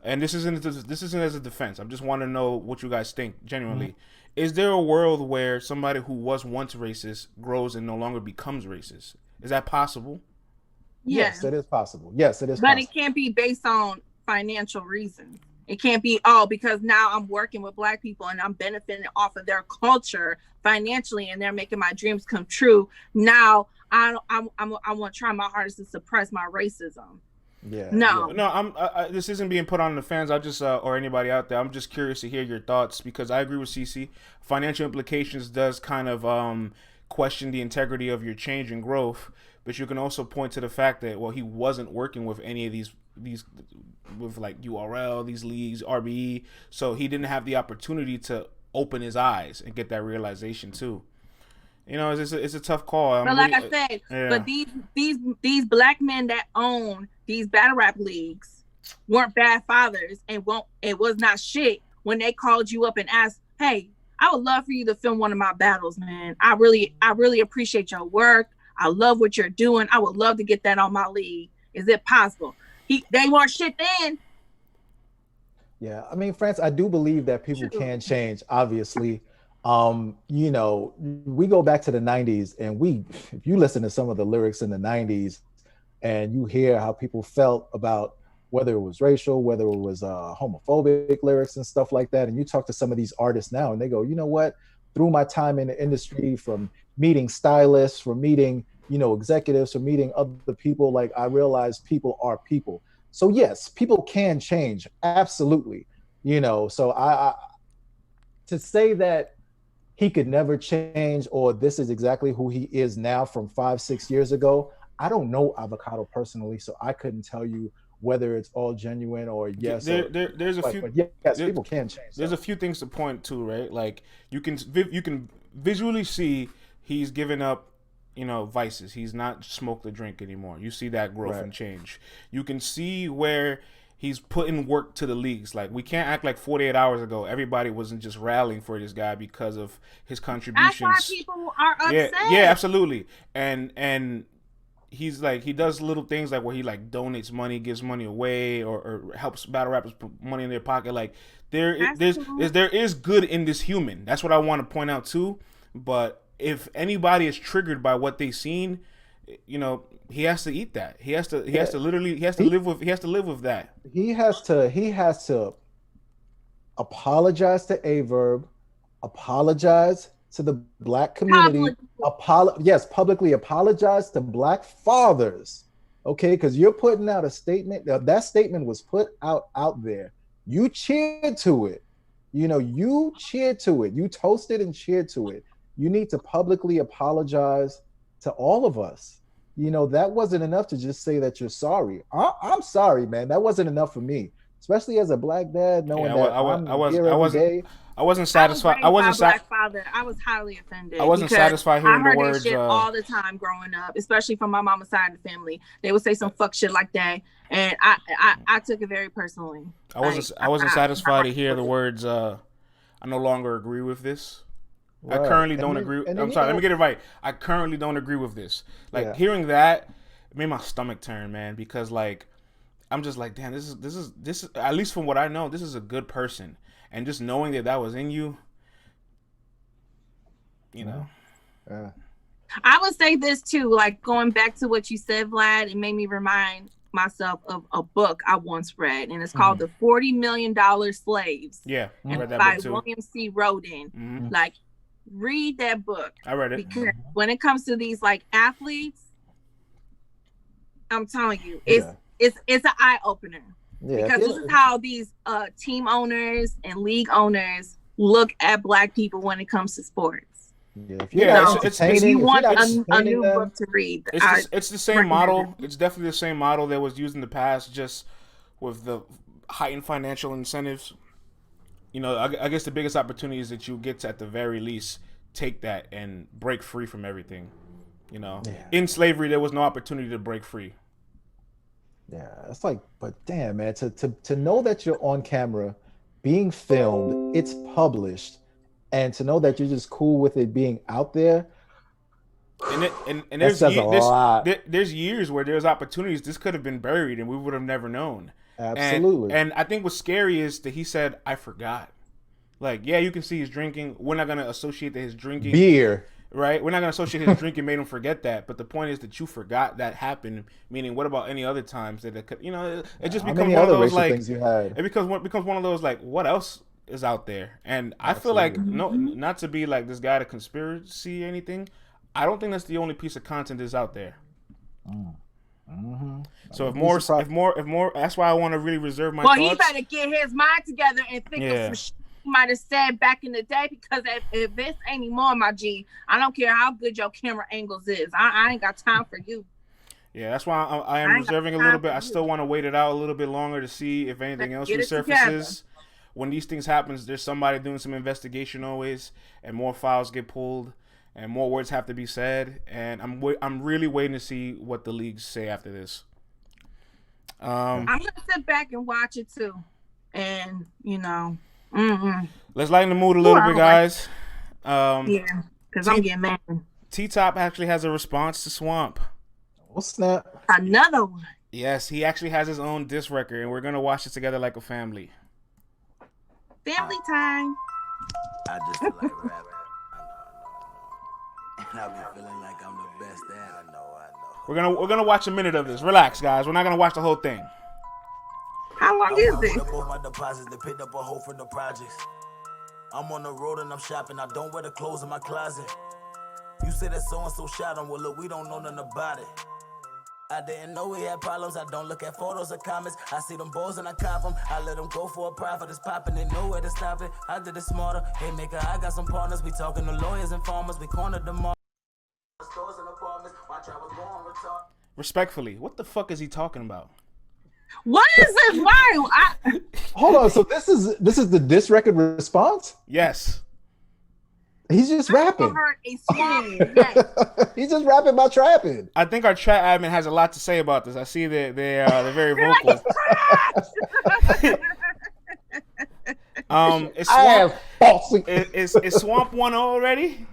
and this isn't as a defense, I just want to know what you guys think genuinely. Mm-hmm. Is there a world where somebody who was once racist grows and no longer becomes racist? Is that possible? Yes, it is possible. Yes, it is but possible. It can't be based on financial reasons. It can't be, because now I'm working with black people and I'm benefiting off of their culture financially and they're making my dreams come true. Now I want to try my hardest to suppress my racism. Yeah. No. No, this isn't being put on the fans. I just or anybody out there. I'm just curious to hear your thoughts because I agree with CC. Financial implications does kind of question the integrity of your change and growth, but you can also point to the fact that he wasn't working with any of these with like URL, these leagues, RBE, so he didn't have the opportunity to open his eyes and get that realization too. You know, it's a tough call. But like I said, but these black men that own these battle rap leagues weren't bad fathers and it was not shit when they called you up and asked, hey, I would love for you to film one of my battles, man. I really appreciate your work. I love what you're doing. I would love to get that on my league. Is it possible? They weren't shit then. Yeah, I mean, France, I do believe that people can change, obviously. You know, we go back to the 90s and if you listen to some of the lyrics in the 90s, and you hear how people felt about whether it was racial, whether it was homophobic lyrics and stuff like that. And you talk to some of these artists now, and they go, you know what? Through my time in the industry, from meeting stylists, from meeting executives, from meeting other people, like I realized people are people. So yes, people can change, absolutely. So I to say that he could never change or this is exactly who he is now from 5-6 years ago. I don't know Avocado personally, so I couldn't tell you whether it's all genuine or yes. There's a few. But yes, there, people can change. There's a few things to point to, right? Like you can visually see he's given up, vices. He's not smoked or drink anymore. You see that growth and change. You can see where he's putting work to the leagues. Like we can't act like 48 hours ago everybody wasn't just rallying for this guy because of his contributions. That's why people are upset. Yeah, absolutely. And he's like he does little things like where he like donates money, gives money away, or helps battle rappers put money in their pocket. Like there is good in this human. That's what I want to point out too. But if anybody is triggered by what they've seen, he has to eat that. He has to live with that. He has to apologize to Averb, apologize to the black community, publicly apologize to black fathers. Okay, because you're putting out a statement. That statement was put out there. You cheered to it. You cheered to it. You toasted and cheered to it. You need to publicly apologize to all of us. That wasn't enough to just say that you're sorry. I'm sorry, man. That wasn't enough for me, especially as a black dad, knowing that I wasn't satisfied. I wasn't black father. I was highly offended. I wasn't satisfied hearing the words. I heard that shit all the time growing up, especially from my mama's side of the family. They would say some fuck shit like that, and I took it very personally. I wasn't satisfied to hear the words. I no longer agree with this. Right. I currently don't agree. I'm sorry. Let me get it right. I currently don't agree with this. Like hearing that made my stomach turn, man. Because like I'm just like, damn, this is at least from what I know, this is a good person. And just knowing that was in you, Yeah. I would say this too. Like going back to what you said, Vlad, it made me remind myself of a book I once read, and it's called The $40 Million Slaves. Yeah, I read that by book too. William C. Roden. Mm-hmm. Like, read that book. I read it. Because when it comes to these like athletes, I'm telling you, it's an eye opener. Yeah, because this is how these team owners and league owners look at black people when it comes to sports. If you want a new book to read, it's the same model. It's definitely the same model that was used in the past, just with the heightened financial incentives. I guess the biggest opportunity is that you get to, at the very least, take that and break free from everything. In slavery, there was no opportunity to break free. Yeah, it's like, but damn, man, to know that you're on camera, being filmed, it's published, and to know that you're just cool with it being out there. And there's years where there's opportunities. This could have been buried, and we would have never known. Absolutely. And I think what's scary is that he said, "I forgot." Like, yeah, you can see he's drinking. We're not gonna associate that his drinking beer. Right? We're not going to associate his drinking made him forget that. But the point is that you forgot that happened. Meaning, what about any other times that it could, it just becomes one of those, like, it becomes one of those, like, what else is out there? And I feel like, not to be like this guy to conspiracy or anything, I don't think that's the only piece of content that's out there. Mm-hmm. So if more, that's why I want to really reserve my thoughts. Well, he better get his mind together and think of some shit might have said back in the day, because if this ain't anymore, my G, I don't care how good your camera angles is. I ain't got time for you. Yeah, that's why I am reserving a little bit. I still want to wait it out a little bit longer to see if anything else resurfaces. When these things happen, there's somebody doing some investigation always, and more files get pulled, and more words have to be said. And I'm really waiting to see what the leagues say after this. I'm gonna sit back and watch it too, and let's lighten the mood a little bit, guys. Because I'm getting mad. T-Top actually has a response to Swamp. Oh, snap. Another one. Yes, he actually has his own diss record, and we're going to watch it together like a family. Family time. I just feel like rapping. I know. And I be feeling like I'm the best at it. I know. We're gonna watch a minute of this. Relax, guys. We're not gonna watch the whole thing. How long is this? Both my deposits, they picked up a hoe from the projects. I'm on the road and I'm shopping. I don't wear the clothes in my closet. You say that so-and-so shot him. Well, look, we don't know nothing about it. I didn't know we had problems. I don't look at photos or comments. I see them balls and I cop them. I let them go for a profit. It's popping. They know where to stop it. I did it smarter. Hey, maker, I got some partners. We talking to lawyers and farmers. We cornered them all. Stores and apartments. Watch I was going retard. Respectfully, what the fuck is he talking about? What is this? Why? Hold on. So this is the diss record response? Yes. He's just rapping. Heard a song. Yes. He's just rapping about trapping. I think our chat admin has a lot to say about this. I see that they're very vocal. Is Swamp, is Swamp 1-0 already?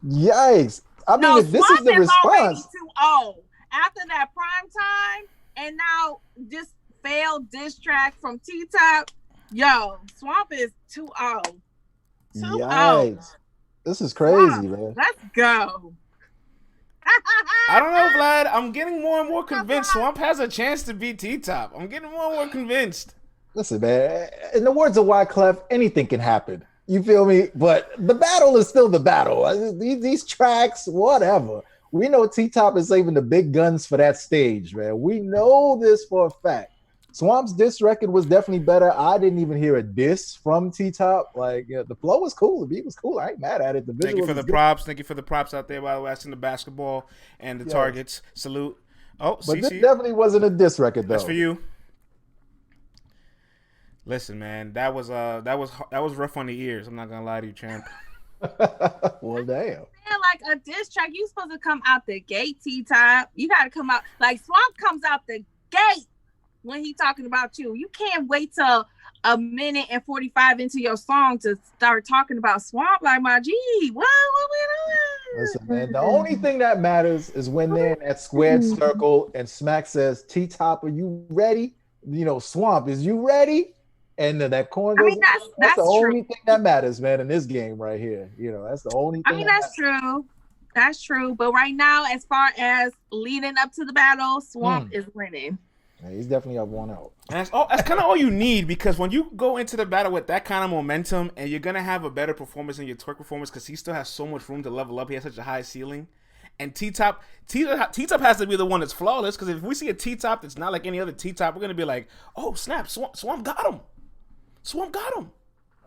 Yikes. I mean, if this is the response. 2-0 after that prime time, and now this failed diss track from T-Top. Yo, Swamp is 2-0. 2-0. Yikes. This is crazy, man. Let's go. I don't know, Vlad. I'm getting more and more convinced Swamp has a chance to beat T-Top. I'm getting more and more convinced. Listen, man. In the words of Wyclef, anything can happen. You feel me? But the battle is still the battle. These tracks, whatever. We know T-Top is saving the big guns for that stage, man. We know this for a fact. Swamp's diss record was definitely better. I didn't even hear a diss from T-Top. Like, yeah, the flow was cool. The beat was cool. I ain't mad at it. The Thank you for the props. Thank you for the props out there, by the way. I seen the basketball and the targets. Salute. Oh, but this definitely wasn't a diss record, though. That's for you. Listen, man, that was rough on the ears. I'm not gonna lie to you, champ. Well, damn. Like a diss track, you supposed to come out the gate, T-Top. You got to come out like Swamp comes out the gate when he talking about you. You can't wait till a minute and 45 into your song to start talking about Swamp. Like, my G, what we doing? Listen, man, the only thing that matters is when they're in that squared circle and Smack says, T-Top, are you ready? You know, Swamp, is you ready? And then that coin goes. That's the only thing that matters, man, in this game right here. You know, that's the only thing. That's true. That's true. But right now, as far as leading up to the battle, Swamp is winning. Yeah, he's definitely up 1-0. That's kind of all you need, because when you go into the battle with that kind of momentum, and you're gonna have a better performance in your twerk performance, because he still has so much room to level up. He has such a high ceiling. And T-Top has to be the one that's flawless, because if we see a T-Top that's not like any other T-Top, we're gonna be like, oh snap, Swamp got him. Swamp got him.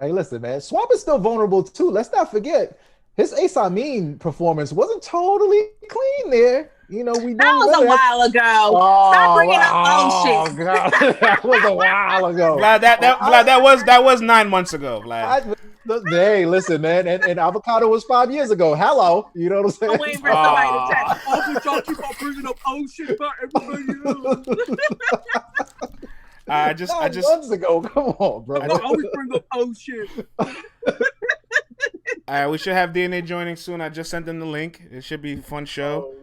Hey, listen, man. Swamp is still vulnerable too. Let's not forget his Ace Amin performance wasn't totally clean there. You know, that was a while ago. Stop bringing up old shit. God. That was a while ago. Vlad, that was 9 months ago, Vlad. Hey, listen, man, and Avocado was 5 years ago. Hello, you know what I'm saying? I'm waiting for somebody to chat. Oh, y'all keep on bringing up old shit about everybody else. I just months ago. Come on, bro. I always bring up old shit. All right, we should have DNA joining soon. I just sent them the link. It should be a fun show.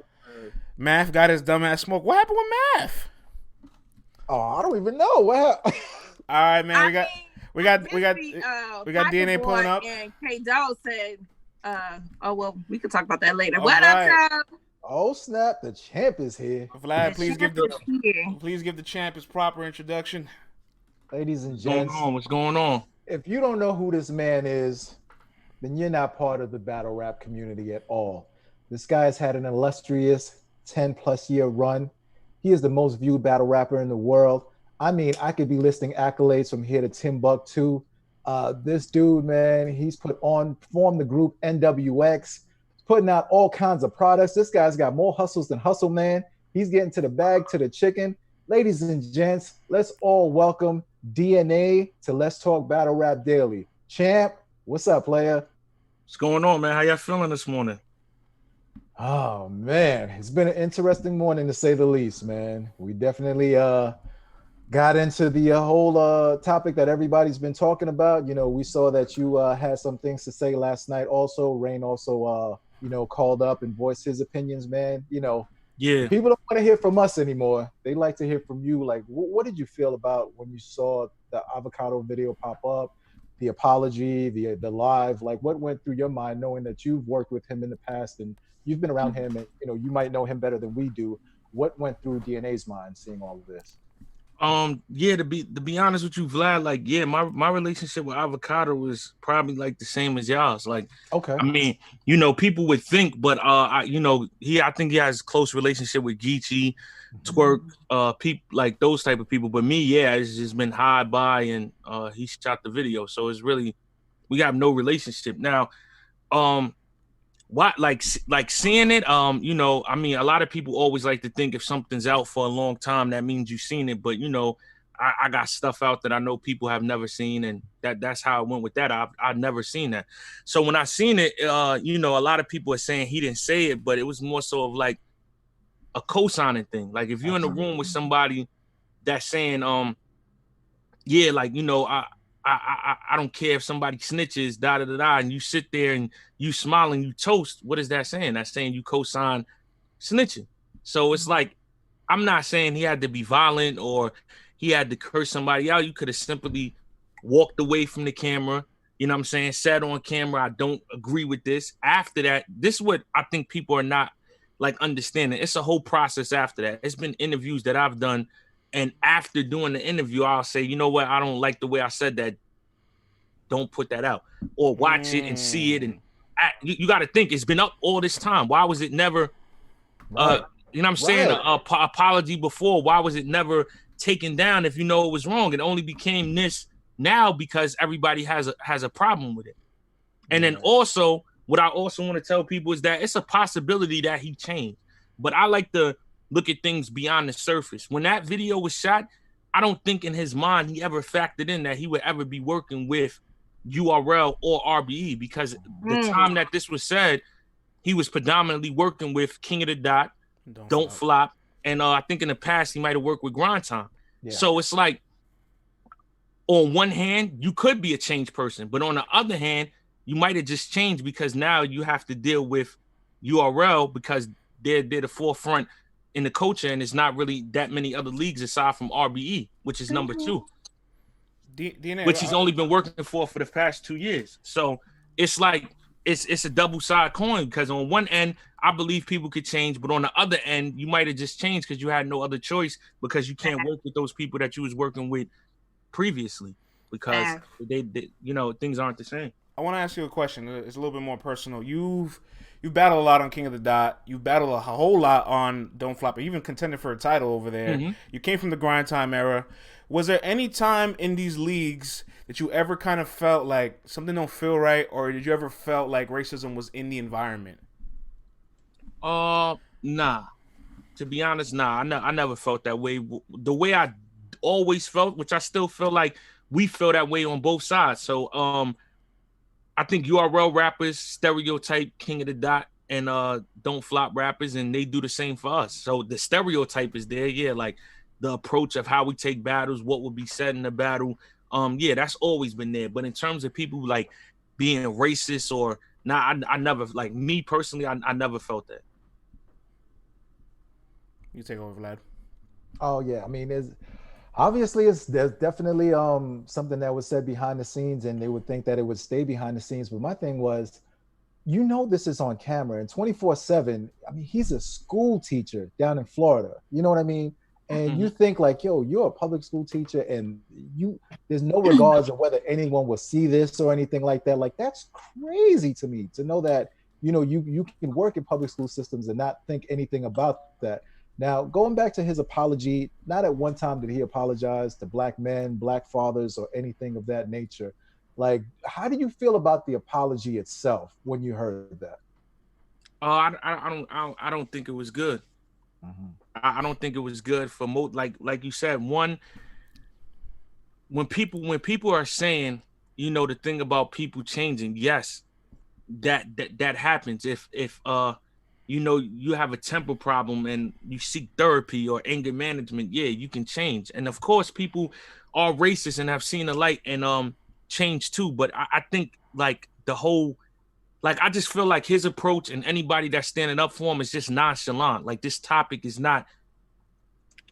Math got his dumbass smoke. What happened with Math? Oh, I don't even know. What happened? All right, man. We got DNA pulling up. And K Doll said, "Oh well, we can talk about that later." All what right. up, y'all? Oh snap! The champ is here. Vlad, please give the champ his proper introduction. Ladies and gents, what's going on? If you don't know who this man is, then you're not part of the battle rap community at all. This guy has had an illustrious 10+ year run. He is the most viewed battle rapper in the world. I mean, I could be listing accolades from here to Timbuktu. This dude, man, he's formed the group NWX, putting out all kinds of products. This guy's got more hustles than Hustle Man. He's getting to the bag, to the chicken. Ladies and gents, let's all welcome DNA to Let's Talk Battle Rap Daily. Champ, what's up, player? What's going on, man? How y'all feeling this morning? Oh, man, it's been an interesting morning to say the least, man. We definitely got into the whole topic that everybody's been talking about. You know, we saw that you had some things to say last night. Also, Rain also, called up and voiced his opinions, man. You know, yeah, people don't want to hear from us anymore. They like to hear from you. Like, what did you feel about when you saw the Avocado video pop up, the apology, the live? Like, what went through your mind knowing that you've worked with him in the past and you've been around him and, you know, you might know him better than we do. what went through DNA's mind seeing all of this? Yeah, to be honest with you, Vlad, like, yeah, my relationship with Avocado was probably like the same as y'all's. Like, Okay. I mean, people would think, but I think he has close relationship with Geechee, Twerk, people like those type of people. But me, yeah, it's just been high by, and he shot the video, so it's really we have no relationship now. What like seeing it, I mean, a lot of people always like to think if something's out for a long time that means you've seen it, but I got stuff out that I know people have never seen, and that's how I went with that. I've never seen that. So when I seen it, a lot of people are saying he didn't say it, but it was more so of like a co-signing thing. Like if you're in a room with somebody that's saying yeah, like, I don't care if somebody snitches, da da da da, and you sit there and you smile and you toast. What is that saying? That's saying you co-sign snitching. So it's like, I'm not saying he had to be violent or he had to curse somebody out. You could have simply walked away from the camera. You know what I'm saying? Said on camera, I don't agree with this. After that, this is what I think people are not like understanding. It's a whole process after that. It's been interviews that I've done. And after doing the interview, I'll say, you know what? I don't like the way I said that. Don't put that out, or watch it and see it. And you got to think it's been up all this time. Why was it never, Right. you know what I'm saying? Apology before. Why was it never taken down if you know it was wrong? It only became this now because everybody has a problem with it. And then also, what I also want to tell people is that it's a possibility that he changed. But I like to look at things beyond the surface. When that video was shot, I don't think in his mind he ever factored in that he would ever be working with URL or RBE, because the time that this was said, he was predominantly working with King of the Dot, Don't Flop, and I think in the past he might have worked with Grind Time. Yeah. So it's like, on one hand, you could be a changed person, but on the other hand, you might have just changed because now you have to deal with URL because they're the forefront in the culture, and it's not really that many other leagues aside from RBE, which is number 2. DNA, which he's only been working for the past 2 years. So it's like it's a double-sided coin, because on one end, I believe people could change, but on the other end, you might have just changed because you had no other choice, because you can't work with those people that you was working with previously, because they things aren't the same. I want to ask you a question. It's a little bit more personal. You've battled a lot on King of the Dot. You've battled a whole lot on Don't Flop. You even contended for a title over there. Mm-hmm. You came from the Grind Time era. Was there any time in these leagues that you ever kind of felt like something don't feel right, or did you ever felt like racism was in the environment? Nah. To be honest, nah. I never felt that way. The way I always felt, which I still feel like we feel that way on both sides. So I think URL rappers stereotype King of the Dot and Don't Flop rappers, and they do the same for us. So the stereotype is there, yeah, like the approach of how we take battles, what would be said in the battle. Yeah, that's always been there. But in terms of people like being racist or not, I never, like me personally, I never felt that. You take over, Vlad. Oh yeah, I mean, there's definitely something that was said behind the scenes, and they would think that it would stay behind the scenes. But my thing was, this is on camera and 24/7. I mean, he's a school teacher down in Florida. You know what I mean? And you think like, yo, you're a public school teacher, and there's no regards of whether anyone will see this or anything like that. Like, that's crazy to me to know that, you can work in public school systems and not think anything about that. Now, going back to his apology, not at one time did he apologize to Black men, Black fathers, or anything of that nature. Like, how do you feel about the apology itself when you heard that? I don't think it was good. Mm-hmm. I don't think it was good for like you said. One, when people are saying, the thing about people changing, yes, that happens. If you have a temper problem and you seek therapy or anger management, yeah, you can change. And of course, people are racist and have seen the light and change too. But I think like the whole, like, I just feel like his approach and anybody that's standing up for him is just nonchalant. Like, this topic is not,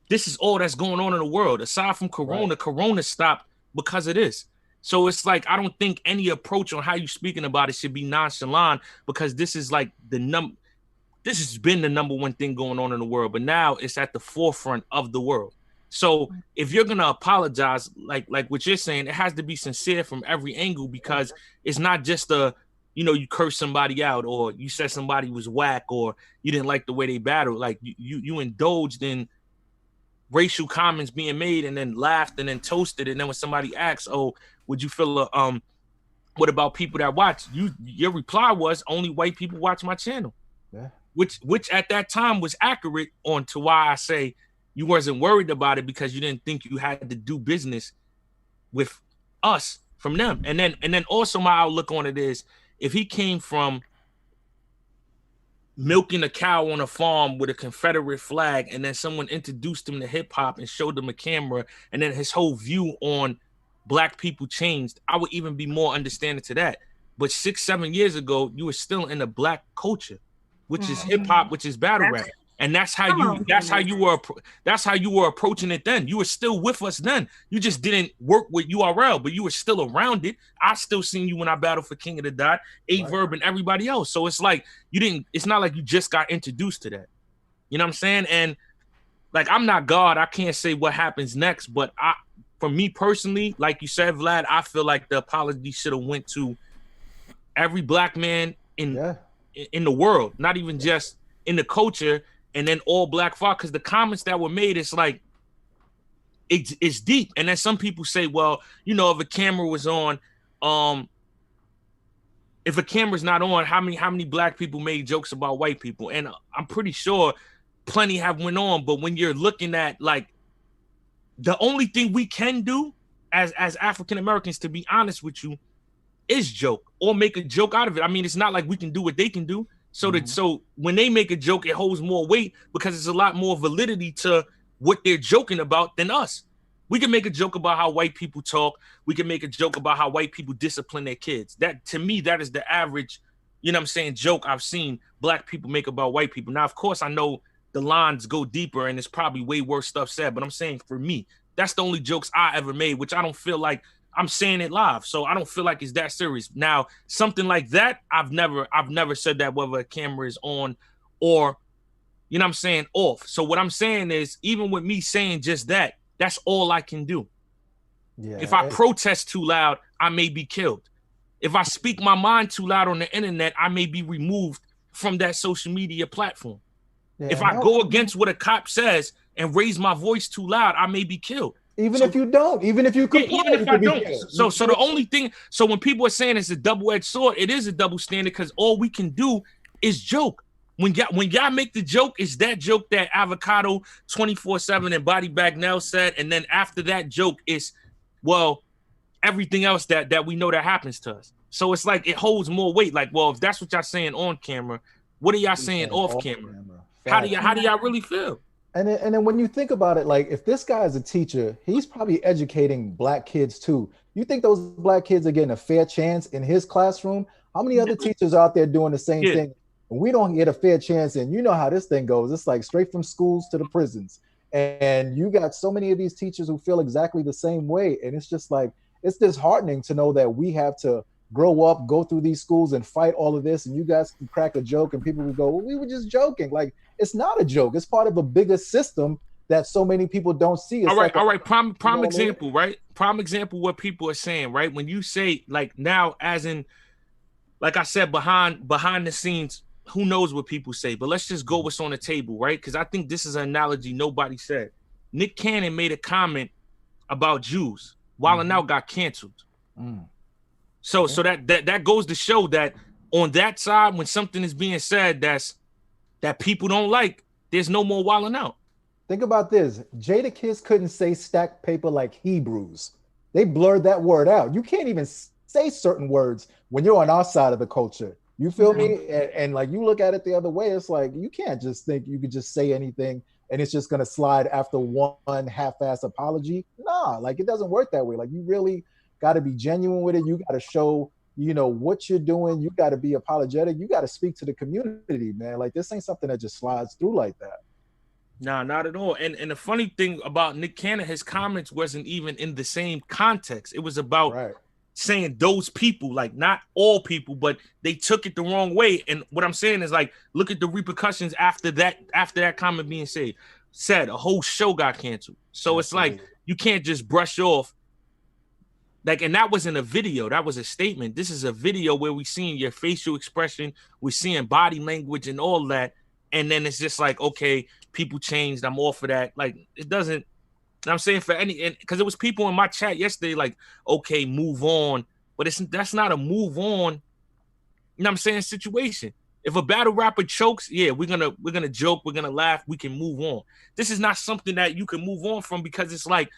this is all that's going on in the world. Aside from Corona, right. Corona stopped because of this. So it's like, I don't think any approach on how you speaking about it should be nonchalant, because this is like this has been the number one thing going on in the world, but now it's at the forefront of the world. So if you're gonna apologize, like what you're saying, it has to be sincere from every angle, because it's not just you curse somebody out, or you said somebody was whack, or you didn't like the way they battled. Like you indulged in racial comments being made, and then laughed, and then toasted, and then when somebody asks, "Oh, would you feel what about people that watch?" Your reply was, "Only white people watch my channel." Yeah. Which at that time was accurate on to why I say you wasn't worried about it, because you didn't think you had to do business with us from them. And then also my outlook on it is, if he came from milking a cow on a farm with a Confederate flag, and then someone introduced him to hip hop and showed him a camera, and then his whole view on black people changed, I would even be more understanding to that. But 6-7 years ago, you were still in the black culture, which is hip hop, which is battle rap. And that's how you were approaching it then. You were still with us then. You just didn't work with URL, but you were still around it. I still seen you when I battled for King of the Dot, Verb, and everybody else. So it's like it's not like you just got introduced to that. You know what I'm saying? And like, I'm not God. I can't say what happens next, but for me personally, like you said, Vlad, I feel like the apology should have went to every black man in the world, not even just in the culture, and then all black father, because the comments that were made, it's like it's deep. And then some people say, well, if a camera was on, if a camera's not on, how many black people made jokes about white people? And I'm pretty sure plenty have went on. But when you're looking at, like, the only thing we can do as African Americans, to be honest with you, is joke or make a joke out of it. I mean, it's not like we can do what they can do. So so when they make a joke, it holds more weight, because it's a lot more validity to what they're joking about than us. We can make a joke about how white people talk. We can make a joke about how white people discipline their kids. That, to me, that is the average, joke I've seen black people make about white people. Now, of course, I know the lines go deeper and it's probably way worse stuff said, but I'm saying, for me, that's the only jokes I ever made, which I don't feel like I'm saying it live, so I don't feel like it's that serious. Now, something like that, I've never said that, whether a camera is on or, off. So what I'm saying is, even with me saying just that, that's all I can do. Yeah. If I protest too loud, I may be killed. If I speak my mind too loud on the internet, I may be removed from that social media platform. Yeah, if I go against what a cop says and raise my voice too loud, I may be killed. Even if you comply, even if I don't. So the only thing, so when people are saying it's a double-edged sword, it is a double standard, because all we can do is joke. When y'all make the joke, it's that joke that Avocado 24/7 and Body Bag Nell said, and then after that joke is, well, everything else that we know that happens to us. So it's like, it holds more weight. Like, well, if that's what y'all saying on camera, what are y'all saying off camera? How do y'all really feel? And then when you think about it, like, if this guy is a teacher, he's probably educating black kids too. You think those black kids are getting a fair chance in his classroom? How many other teachers are out there doing the same thing? And we don't get a fair chance. And you know how this thing goes. It's like straight from schools to the prisons. And you got so many of these teachers who feel exactly the same way. And it's just like, it's disheartening to know that we have to grow up, go through these schools and fight all of this. And you guys can crack a joke and people will go, well, we were just joking. Like, it's not a joke. It's part of a bigger system that so many people don't see. It's all right. Prime example, right? Prime example what people are saying, right? When you say, like, now, as in, like I said, behind the scenes, who knows what people say, but let's just go what's on the table, right? Because I think this is an analogy nobody said. Nick Cannon made a comment about Jews. Wildin' Out got canceled. So that goes to show that on that side, when something is being said that people don't like, there's no more Wildin' Out. Think about this. Jadakiss couldn't say stack paper like Hebrews. They blurred that word out. You can't even say certain words when you're on our side of the culture. You feel me? And like, you look at it the other way, it's like, you can't just think you could just say anything and it's just going to slide after one half-ass apology. Nah, like, it doesn't work that way. Like, you really got to be genuine with it. You got to show, what you're doing. You got to be apologetic. You got to speak to the community, man. Like, this ain't something that just slides through like that. Nah, not at all. And the funny thing about Nick Cannon, his comments wasn't even in the same context. It was about saying those people, like not all people, but they took it the wrong way. And what I'm saying is like, look at the repercussions after that comment being said, a whole show got canceled. So it's like, you can't just brush off. Like, and that wasn't a video, that was a statement. This is a video where we seeing your facial expression, we're seeing body language and all that. And then it's just like, okay, people changed, I'm all for that. Like, it doesn't, I'm saying for any, because there was people in my chat yesterday like, okay, move on. But that's not a move on, you know what I'm saying, situation. If a battle rapper chokes, yeah, we're gonna joke, we're gonna laugh, we can move on. This is not something that you can move on from, because it's like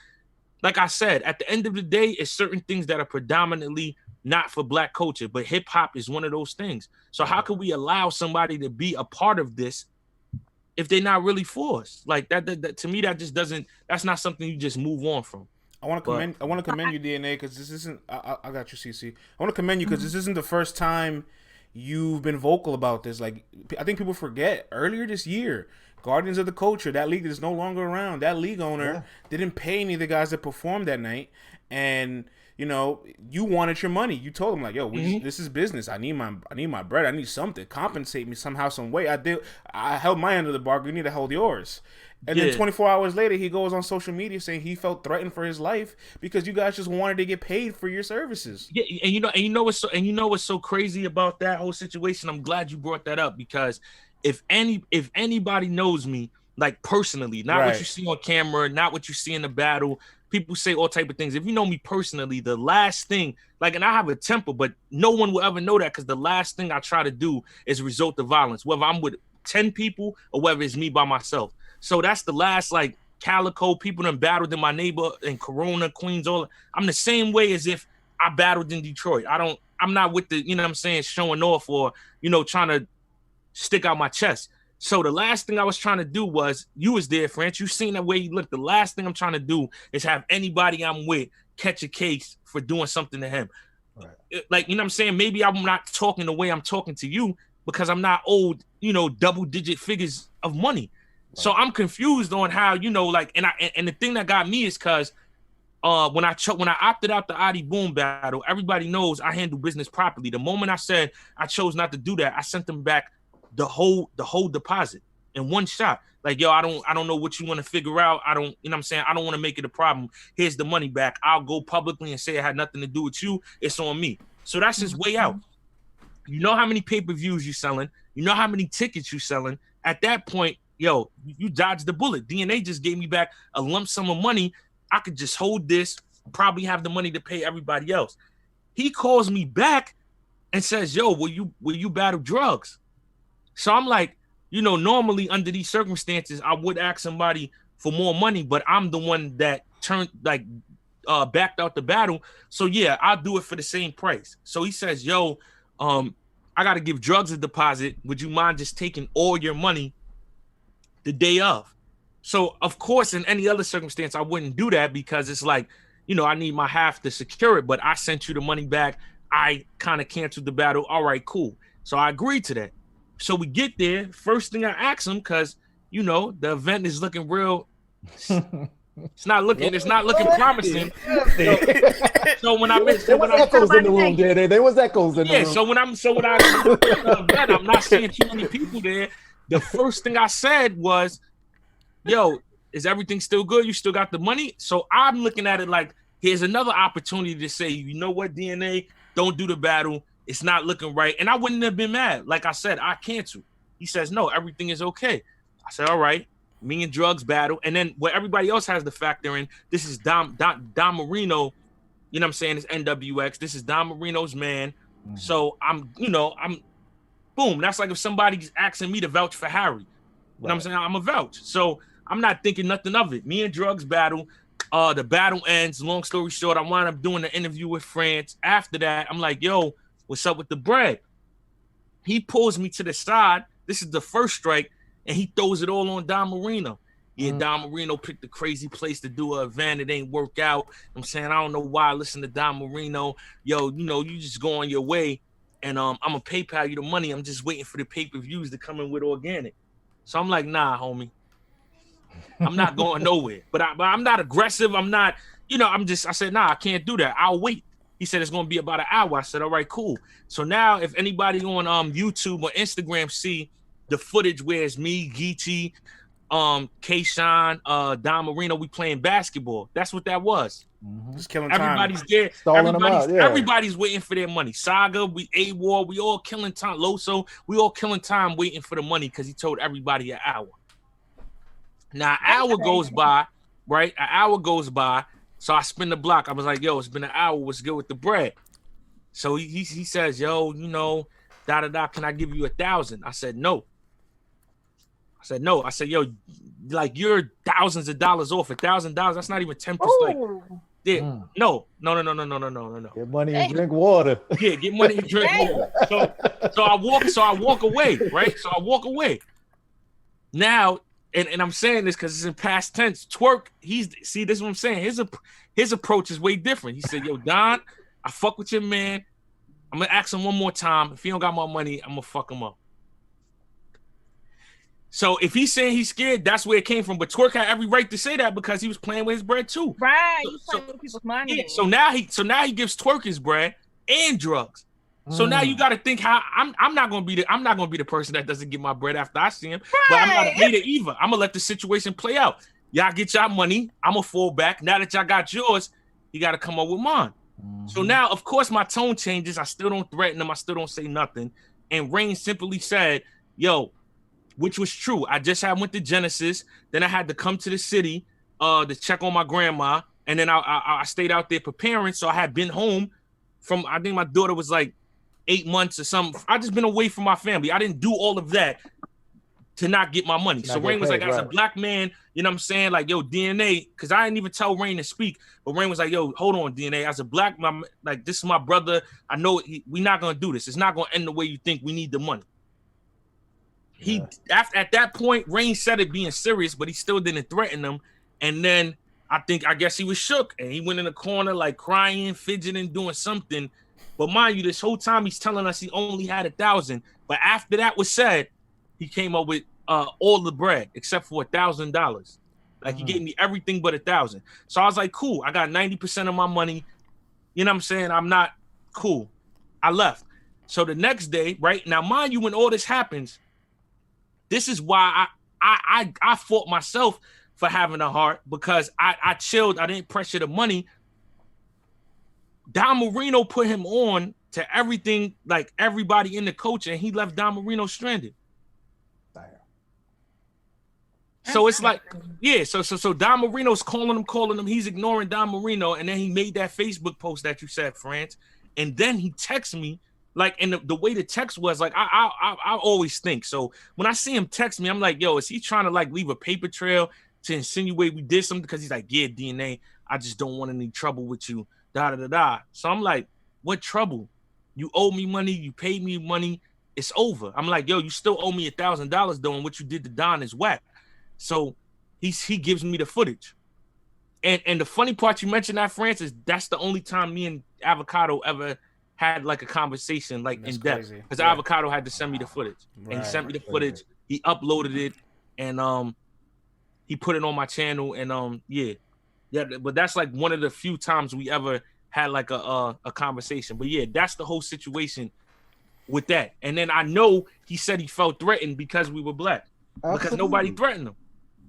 I said, at the end of the day, it's certain things that are predominantly not for Black culture, but hip hop is one of those things. So how can we allow somebody to be a part of this if they're not really for us? Like that to me, that just doesn't. That's not something you just move on from. I want to commend you, DNA, because this isn't. I got you, CC. I want to commend you because this isn't the first time you've been vocal about this. Like, I think people forget earlier this year, Guardians of the Culture, that league is no longer around. That league owner didn't pay any of the guys that performed that night, and you know, you wanted your money. You told them like, "Yo, this is business. I need my bread. I need something. Compensate me somehow, some way." I held my end of the bargain. You need to hold yours. And then 24 hours later, he goes on social media saying he felt threatened for his life because you guys just wanted to get paid for your services. Yeah, and you know what's so crazy about that whole situation? I'm glad you brought that up, because if anybody knows me, like personally, not what you see on camera, not what you see in the battle, people say all type of things. If you know me personally, the last thing, like, and I have a temper, but no one will ever know that, because the last thing I try to do is resort to violence, whether I'm with 10 people or whether it's me by myself. So that's the last, like, Calico people that battled in my neighbor in Corona, Queens, all. I'm the same way as if I battled in Detroit. I'm not with the, you know what I'm saying, showing off or, you know, trying to stick out my chest. So the last thing I was trying to do was, you was there, France. You seen that way you look. The last thing I'm trying to do is have anybody I'm with catch a case for doing something to him. Right. Like, you know what I'm saying? Maybe I'm not talking the way I'm talking to you because I'm not owed, you know, double-digit figures of money. Right. So I'm confused on how, you know, like, and the thing that got me is because when I opted out the Adi Boom battle, everybody knows I handle business properly. The moment I said I chose not to do that, I sent them back the whole deposit in one shot. Like, yo, I don't know what you want to figure out. I don't, you know what I'm saying? I don't want to make it a problem. Here's the money back. I'll go publicly and say it had nothing to do with you. It's on me. So that's his way out. You know how many pay-per-views you selling. You know how many tickets you selling. At that point, yo, you dodged the bullet. DNA just gave me back a lump sum of money. I could just hold this, probably have the money to pay everybody else. He calls me back and says, yo, will you battle drugs? So I'm like, you know, normally under these circumstances, I would ask somebody for more money, but I'm the one that backed out the battle. So yeah, I'll do it for the same price. So he says, yo, I got to give drugs a deposit. Would you mind just taking all your money the day of? So of course, in any other circumstance, I wouldn't do that because it's like, you know, I need my half to secure it, but I sent you the money back. I kind of canceled the battle. All right, cool. So I agreed to that. So we get there. First thing I ask him, because, you know, the event is looking real. It's not looking promising. So when there was echoes in the room there was echoes in the room. So when I'm not seeing too many people there. The first thing I said was, yo, is everything still good? You still got the money? So I'm looking at it like, here's another opportunity to say, you know what, DNA, don't do the battle. It's not looking right. And I wouldn't have been mad. Like I said, I canceled. He says, no, everything is okay. I said, all right, me and drugs battle. And then what everybody else has to factor in, this is Dom Marino, you know what I'm saying? It's NWX. This is Dom Marino's man. Mm-hmm. So I'm boom. That's like if somebody's asking me to vouch for Harry. You know what I'm saying? I'm a vouch. So I'm not thinking nothing of it. Me and drugs battle. The battle ends. Long story short, I wind up doing the interview with France. After that, I'm like, yo, what's up with the bread? He pulls me to the side. This is the first strike, and he throws it all on Dom Marino. Yeah, Dom Marino picked a crazy place to do an event. It ain't work out. I'm saying, I don't know why I listen to Dom Marino. Yo, you know, you just go on your way, and I'm going to PayPal you the money. I'm just waiting for the pay-per-views to come in with organic. So I'm like, nah, homie. I'm not going nowhere. But I'm not aggressive. I'm not, you know, I said, nah, I can't do that. I'll wait. He said it's gonna be about an hour. I said, all right, cool. So now if anybody on YouTube or Instagram see the footage where it's me, Geechee, Kayshawn, Don Marino, we playing basketball. That's what that was. Just killing Everybody's time. there. Stalling them out, yeah. Everybody's waiting for their money. Saga, we AWAR, we all killing time. Loso, we all killing time waiting for the money because he told everybody an hour. Now, an hour goes by, right? An hour goes by. So I spin the block. I was like, yo, it's been an hour. What's good with the bread? So he says, yo, you know, da-da-da, can I give you 1,000? I said, no. I said, yo, like you're thousands of dollars off. $1,000, that's not even 10%. Like, yeah, no. Get money and drink water. Yeah, get money and drink water. So I walk away, right? So I walk away. Now, and I'm saying this because it's in past tense. Twerk, this is what I'm saying. His approach is way different. He said, yo, Don, I fuck with your man. I'm gonna ask him one more time. If he don't got my money, I'm gonna fuck him up. So if he's saying he's scared, that's where it came from. But Twerk had every right to say that because he was playing with his bread too. Right, he's playing with people's money. Yeah, so now he gives Twerk his bread and drugs. So now you got to think how I'm not gonna be the person that doesn't get my bread after I see him. Right. But I'm not a hater either. I'm gonna let the situation play out. Y'all get y'all money. I'm gonna fall back. Now that y'all got yours, you got to come up with mine. So now, of course, my tone changes. I still don't threaten him. I still don't say nothing. And Rain simply said, yo, which was true. I just went to Genesis. Then I had to come to the city to check on my grandma. And then I stayed out there preparing. So I had been home from, I think my daughter was like 8 months or something. I just been away from my family. I didn't do all of that to not get my money. So Rain was like, as a black man, you know what I'm saying? Like, yo, DNA, because I didn't even tell Rain to speak. But Rain was like, yo, hold on, DNA. As a black man, like, this is my brother. I know we're not going to do this. It's not going to end the way you think. We need the money. At that point, Rain said it being serious, but he still didn't threaten them. And then I guess he was shook and he went in the corner like crying, fidgeting, doing something. But mind you, this whole time he's telling us he only had 1,000. But after that was said, he came up with all the bread except for $1,000. Like he gave me everything but 1,000. So I was like, cool. I got 90% of my money. You know what I'm saying? I'm not cool. I left. So the next day, right now, mind you, when all this happens, this is why I fought myself for having a heart because I chilled. I didn't pressure the money. Don Marino put him on to everything, like everybody in the coach, and he left Don Marino stranded. So it's like, yeah, so Don Marino's calling him. He's ignoring Don Marino, and then he made that Facebook post that you said, France, and then he texts me, like, and the way the text was, like, I always think. So when I see him text me, I'm like, yo, is he trying to like leave a paper trail to insinuate we did something? Because he's like, yeah, DNA, I just don't want any trouble with you, da. So I'm like, what trouble? You owe me money, you paid me money, it's over. I'm like, yo, you still owe me $1,000 though, and what you did to Don is whack. So he gives me the footage. And the funny part you mentioned that, France, is that's the only time me and Avocado ever had like a conversation like in depth. Because Avocado had to send me the footage. And he sent me the footage, he uploaded it, and he put it on my channel, and but that's like one of the few times we ever had like a conversation. But yeah, that's the whole situation with that. And then I know he said he felt threatened because we were black. Absolutely. Because nobody threatened him.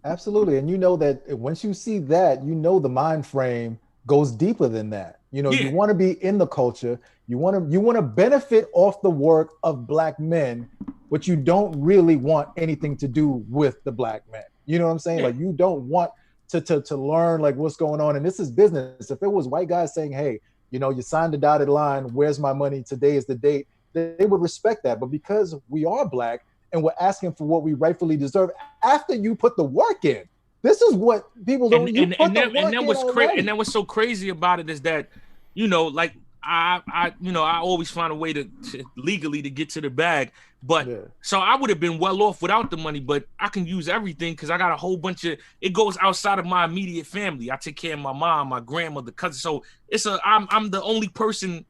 Absolutely. And you know that once you see that, you know the mind frame goes deeper than that. You know, you want to be in the culture, you want to benefit off the work of black men, but you don't really want anything to do with the black men. You know what I'm saying? Like, you don't want to learn like what's going on. And this is business. If it was white guys saying, hey, you know, you signed a dotted line, where's my money? Today is the date. They would respect that. But because we are black, and we're asking for what we rightfully deserve after you put the work in. This is what people don't. And then what's so crazy about it is that, you know, like I always find a way to legally to get to the bag. But so I would have been well off without the money, but I can use everything because I got a whole bunch of, it goes outside of my immediate family. I take care of my mom, my grandmother, cousin. So I'm the only person.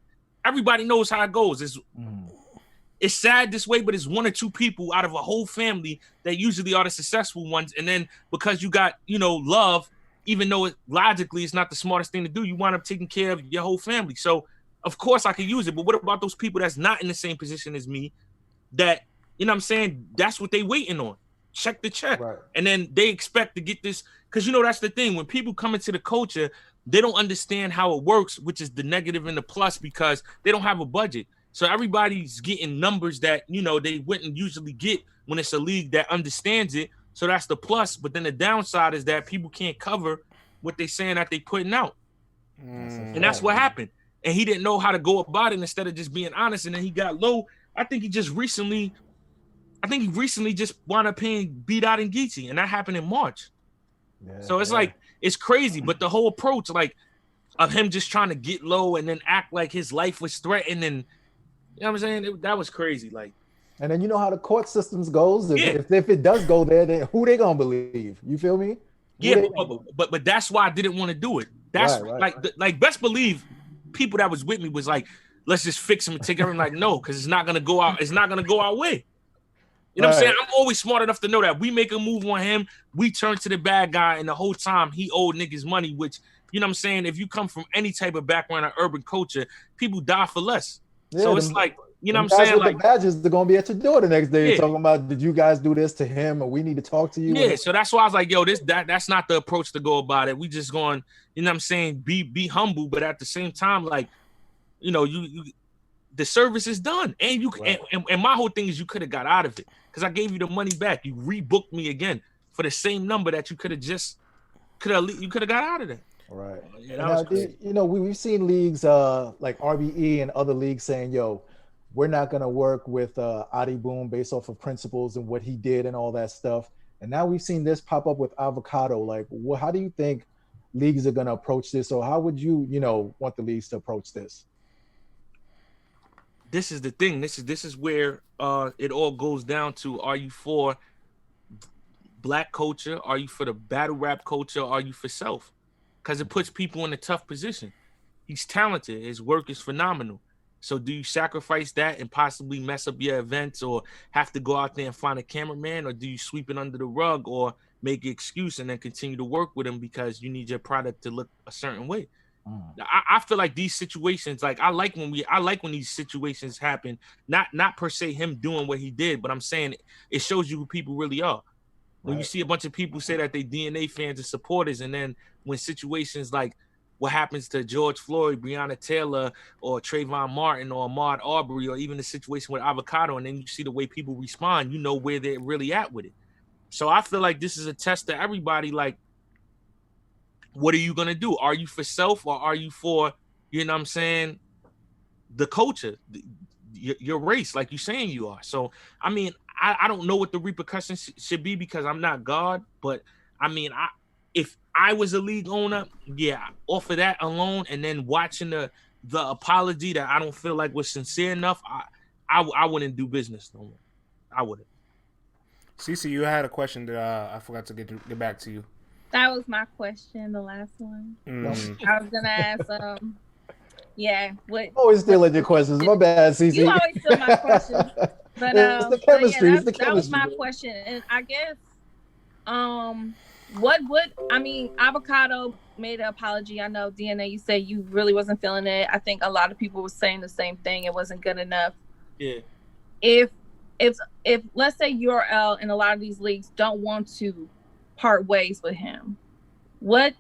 Everybody knows how it goes. It's sad this way, but it's one or two people out of a whole family that usually are the successful ones. And then because you got, you know, love, even though logically it's not the smartest thing to do, you wind up taking care of your whole family. So of course I could use it. But what about those people that's not in the same position as me? That, you know what I'm saying? That's what they waiting on. Check the check. Right. And then they expect to get this. Because, you know, that's the thing. When people come into the culture, they don't understand how it works, which is the negative and the plus, because they don't have a budget. So everybody's getting numbers that, you know, they wouldn't usually get when it's a league that understands it. So that's the plus. But then the downside is that people can't cover what they're saying that they putting out. And that's what happened. And he didn't know how to go about it instead of just being honest. And then he got low. I think he recently just wound up paying beat out in Geechee, and that happened in March. Yeah, so it's like, it's crazy. But the whole approach, like, of him just trying to get low and then act like his life was threatened, and you know what I'm saying? That was crazy. Like, and then you know how the court systems goes. If it does go there, then who they gonna believe? You feel me? But that's why I didn't want to do it. That's right. Like best believe people that was with me was like, let's just fix him and take everything. Like, no, because it's not gonna go out. It's not gonna go our way. You know what I'm saying? I'm always smart enough to know that we make a move on him, we turn to the bad guy, and the whole time he owed niggas money, which, you know what I'm saying? If you come from any type of background or urban culture, people die for less. Yeah, so it's like, you know what I'm saying? Like, the badges, they're going to be at your door the next day talking about, did you guys do this to him, or we need to talk to you? Yeah, so that's why I was like, yo, that's not the approach to go about it. We just going, you know what I'm saying, be humble, but at the same time, like, you know, you the service is done. And you and my whole thing is you could have got out of it. Because I gave you the money back. You rebooked me again for the same number that you could have got out of there. Right. Now, you know, we've seen leagues like RBE and other leagues saying, yo, we're not going to work with Adi Boom based off of principles and what he did and all that stuff. And now we've seen this pop up with Avocado. Like, how do you think leagues are going to approach this? Or how would you want the leagues to approach this? This is the thing. This is where it all goes down to: are you for black culture? Are you for the battle rap culture? Are you for self? Because it puts people in a tough position. He's talented. His work is phenomenal. So do you sacrifice that and possibly mess up your events, or have to go out there and find a cameraman, or do you sweep it under the rug or make an excuse and then continue to work with him because you need your product to look a certain way? I feel like these situations, like I like when these situations happen, not per se him doing what he did, but I'm saying it shows you who people really are. When you see a bunch of people say that they DNA fans and supporters, and then when situations like what happens to George Floyd, Breonna Taylor, or Trayvon Martin, or Ahmaud Arbery, or even the situation with Avocado, and then you see the way people respond, you know where they're really at with it. So I feel like this is a test to everybody. Like, what are you going to do? Are you for self, or are you for, you know what I'm saying, the culture, your race, like you're saying you are? So, I mean, I don't know what the repercussions should be because I'm not God, but I mean, if I was a league owner, off of that alone, and then watching the apology that I don't feel like was sincere enough, I wouldn't do business no more. I wouldn't. Cece, you had a question that I forgot to get back to you. That was my question, the last one. I was gonna ask, what? Always stealing your questions. My bad, Cece. You always steal my questions. But it's the chemistry. That was my question, and I guess, Avocado made an apology. I know DNA. You said you really wasn't feeling it. I think a lot of people were saying the same thing. It wasn't good enough. Yeah. If let's say URL and a lot of these leagues don't want to part ways with him, what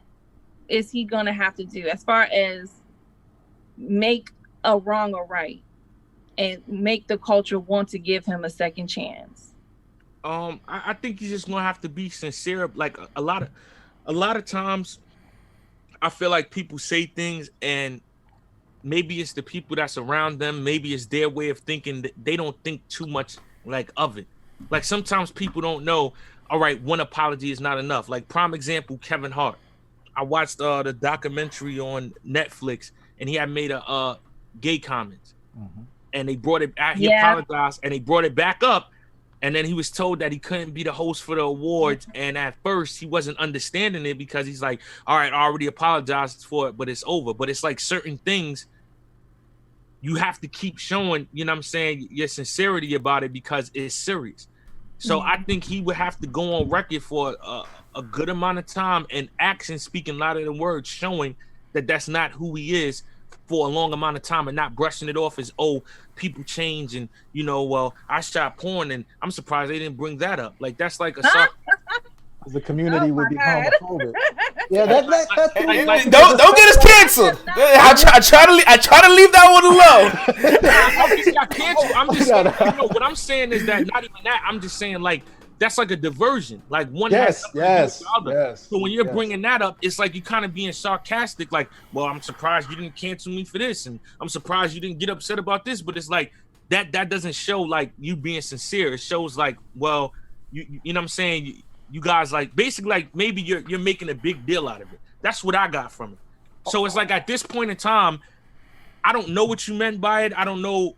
is he gonna have to do as far as make a wrong a right and make the culture want to give him a second chance? I think he's just gonna have to be sincere. Like a lot of times I feel like people say things and maybe it's the people that's around them, maybe it's their way of thinking, that they don't think too much like of it. Like sometimes people don't know, all right, one apology is not enough. Like prime example, Kevin Hart. I watched the documentary on Netflix, and he had made a gay comment, and they brought it back. He apologized, and they brought it back up, and then he was told that he couldn't be the host for the awards. And at first, he wasn't understanding it because he's like, all right, I already apologized for it, but it's over. But it's like certain things you have to keep showing, you know what I'm saying, your sincerity about it because it's serious. So I think he would have to go on record for a good amount of time and action speaking louder than words, showing that that's not who he is, for a long amount of time and not brushing it off as, oh, people change and, you know, well, I shot porn and I'm surprised they didn't bring that up. Like, that's like a the community would be God. homophobic. Yeah, that don't get us canceled. I try to leave that one alone. I just got canceled. I'm just saying, you know, what I'm saying is that not even that. I'm just saying, like, that's like a diversion. Like, one has something to do with the other. So when you're bringing that up, it's like you kind of being sarcastic. Like, well, I'm surprised you didn't cancel me for this, and I'm surprised you didn't get upset about this. But it's like that doesn't show like you being sincere. It shows like, well, you know what I'm saying. You guys like basically like maybe you're making a big deal out of it. That's what I got from it. So it's like at this point in time, I don't know what you meant by it. I don't know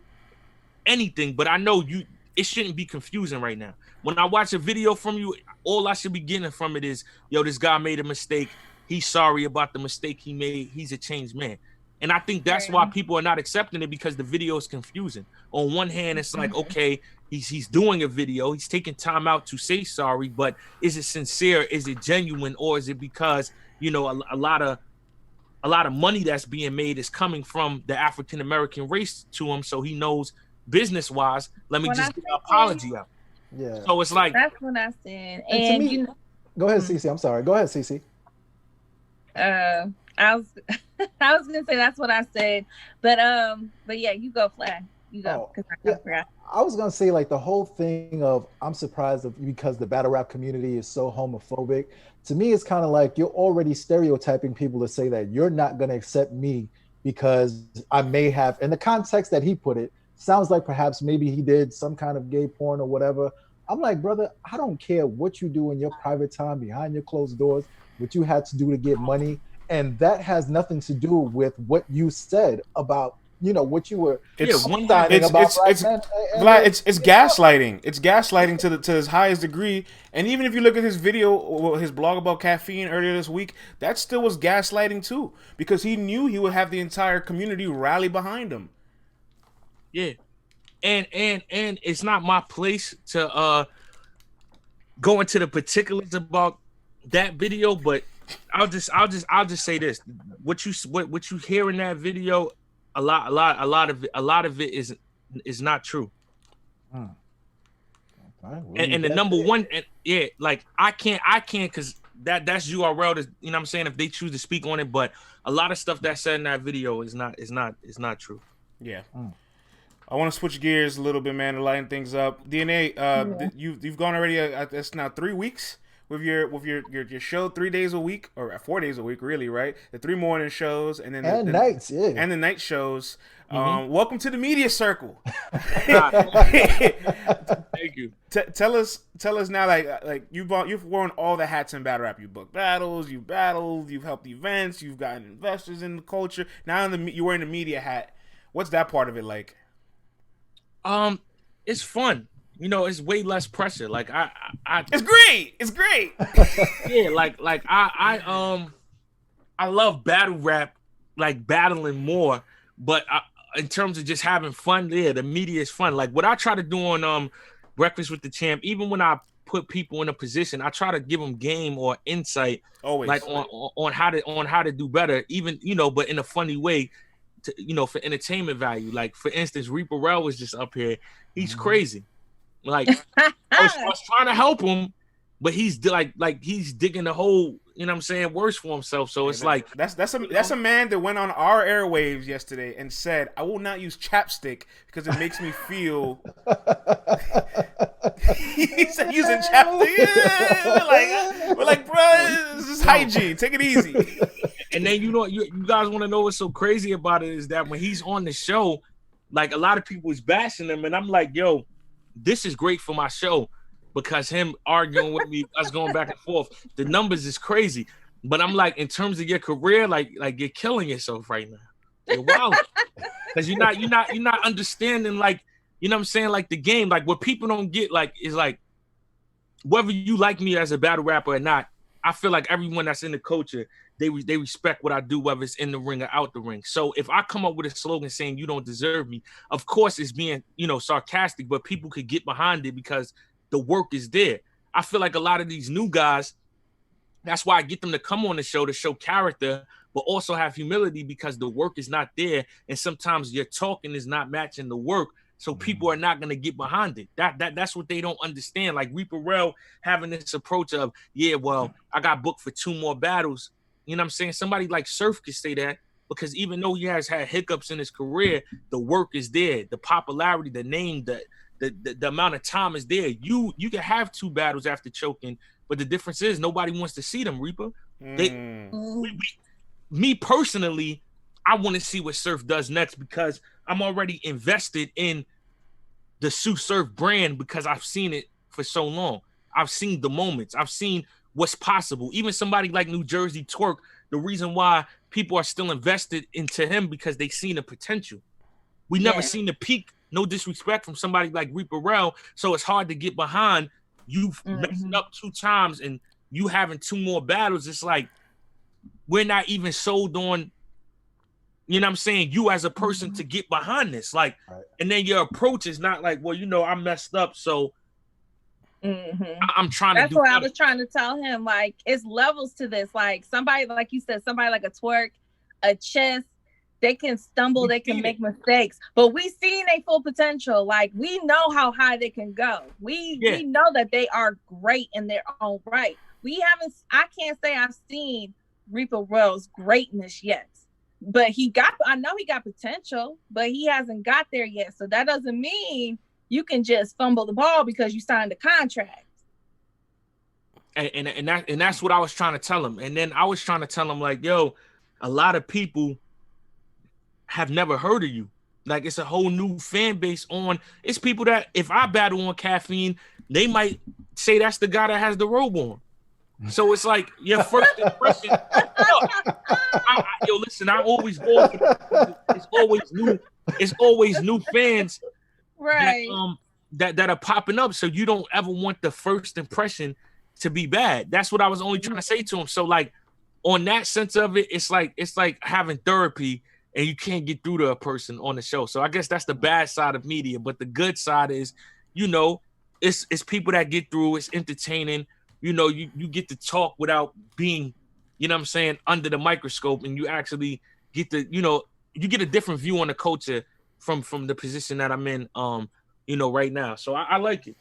anything, but I know it shouldn't be confusing right now. When I watch a video from you, all I should be getting from it is, yo, this guy made a mistake. He's sorry about the mistake he made. He's a changed man. And I think that's why people are not accepting it, because the video is confusing. On one hand, it's like, okay, he's doing a video. He's taking time out to say sorry, but is it sincere? Is it genuine? Or is it because, you know, a lot of money that's being made is coming from the African-American race to him, so he knows business-wise, let me just get an apology out. Yeah. So it's like, that's what I said. And to me, go ahead, Cece. I'm sorry. Go ahead, Cece. I was gonna say that's what I said, but yeah, you go, Flag. You go, because I forgot. I was gonna say, like, the whole thing of I'm surprised because the battle rap community is so homophobic. To me, it's kind of like you're already stereotyping people to say that you're not gonna accept me because I may have, in the context that he put it, sounds like perhaps maybe he did some kind of gay porn or whatever. I'm like, brother, I don't care what you do in your private time behind your closed doors, what you had to do to get money. And that has nothing to do with what you said about, you know, what you were It's gaslighting. It's gaslighting to his highest degree. And even if you look at his video, his blog about caffeine earlier this week, that still was gaslighting too, because he knew he would have the entire community rally behind him. Yeah. And it's not my place to go into the particulars about that video, but I'll just say this: what you hear in that video, a lot of it is not true. Okay, well, and the number one, like I can't because that's URL. To, you know what I'm saying, if they choose to speak on it, but a lot of stuff that's said in that video is not true. Yeah. I want to switch gears a little bit, man, to lighten things up. DNA, you've gone already. It's now 3 weeks with your show, 3 days a week, or 4 days a week, really, right? The 3 morning shows and then nights, and the night shows. Welcome to the media circle. Thank you. Tell us now, like you've worn all the hats in battle rap. You booked battles, you battled, you've helped events, you've gotten investors in the culture. Now you're wearing the media hat. What's that part of it like? It's fun. You know, it's way less pressure. Like I It's great. It's great. Yeah, like I love battle rap, like battling more, but in terms of just having fun, the media is fun. Like what I try to do on Breakfast with the Champ, even when I put people in a position, I try to give them game or insight, always, like on how to do better, even, you know, but in a funny way, to, you know, for entertainment value. Like for instance, Reaper Rel was just up here. He's crazy. Like I was trying to help him, but he's like he's digging the hole, you know what I'm saying, worse for himself. So it's like that's a man that went on our airwaves yesterday and said, I will not use chapstick because it makes me feel he said using chapstick. Yeah. We're like, bro, this is hygiene. Take it easy. And then you guys want to know what's so crazy about it is that when he's on the show, like a lot of people is bashing him, and I'm like, yo, this is great for my show because him arguing with me, us going back and forth, the numbers is crazy. But I'm like, in terms of your career, like you're killing yourself right now. You're wild because you're not understanding, like, you know what I'm saying, like the game. Like what people don't get, like, is like whether you like me as a battle rapper or not, I feel like everyone that's in the culture, they respect what I do, whether it's in the ring or out the ring. So if I come up with a slogan saying you don't deserve me, of course it's being, you know, sarcastic, but people could get behind it because the work is there. I feel like a lot of these new guys, That's why I get them to come on the show to show character, but also have humility because the work is not there. And sometimes your talking is not matching the work. So people are not going to get behind it. That's what they don't understand. Like Reaper Rel having this approach of, yeah, well, I got booked for 2 more battles. You know what I'm saying? Somebody like Surf could say that because even though he has had hiccups in his career, the work is there. The popularity, the name, the amount of time is there. You can have 2 battles after choking, but the difference is nobody wants to see them, Reaper. Me personally, I want to see what Surf does next because I'm already invested in the Sue Surf brand because I've seen it for so long. I've seen the moments. I've seen what's possible. Even somebody like New Jersey Twerk, the reason why people are still invested into him because they seen the potential. We never seen the peak, no disrespect, from somebody like Reaper Rel, so it's hard to get behind. You've messed up 2 times and you having 2 more battles. It's like we're not even sold on, you know what I'm saying, you as a person to get behind this. Like, and then your approach is not like, well, you know, I messed up, so I'm trying to do That's what better. I was trying to tell him. Like, it's levels to this. Like, somebody, like you said, somebody like a Twerk, a Chess, they can stumble, they can make mistakes, but we seen their full potential. Like, we know how high they can go. We know that they are great in their own right. I can't say I've seen Reaper Rel's greatness yet, but I know he got potential, but he hasn't got there yet. So that doesn't mean you can just fumble the ball because you signed a contract. And that's what I was trying to tell him. And then I was trying to tell him, like, yo, a lot of people have never heard of you. Like, it's a whole new fan base on. It's people that if I battle on Caffeine, they might say that's the guy that has the robe on. So it's like your first impression. Yo, listen, I always go for it's always new fans, right? That are popping up. So you don't ever want the first impression to be bad. That's what I was only trying to say to him. So like on that sense of it, it's like having therapy and you can't get through to a person on the show. So I guess that's the bad side of media. But the good side is, you know, it's people that get through. It's entertaining. You know, you get to talk without being, you know what I'm saying, under the microscope, and you actually get to, you know, you get a different view on the culture from the position that I'm in, you know, right now. So I like it.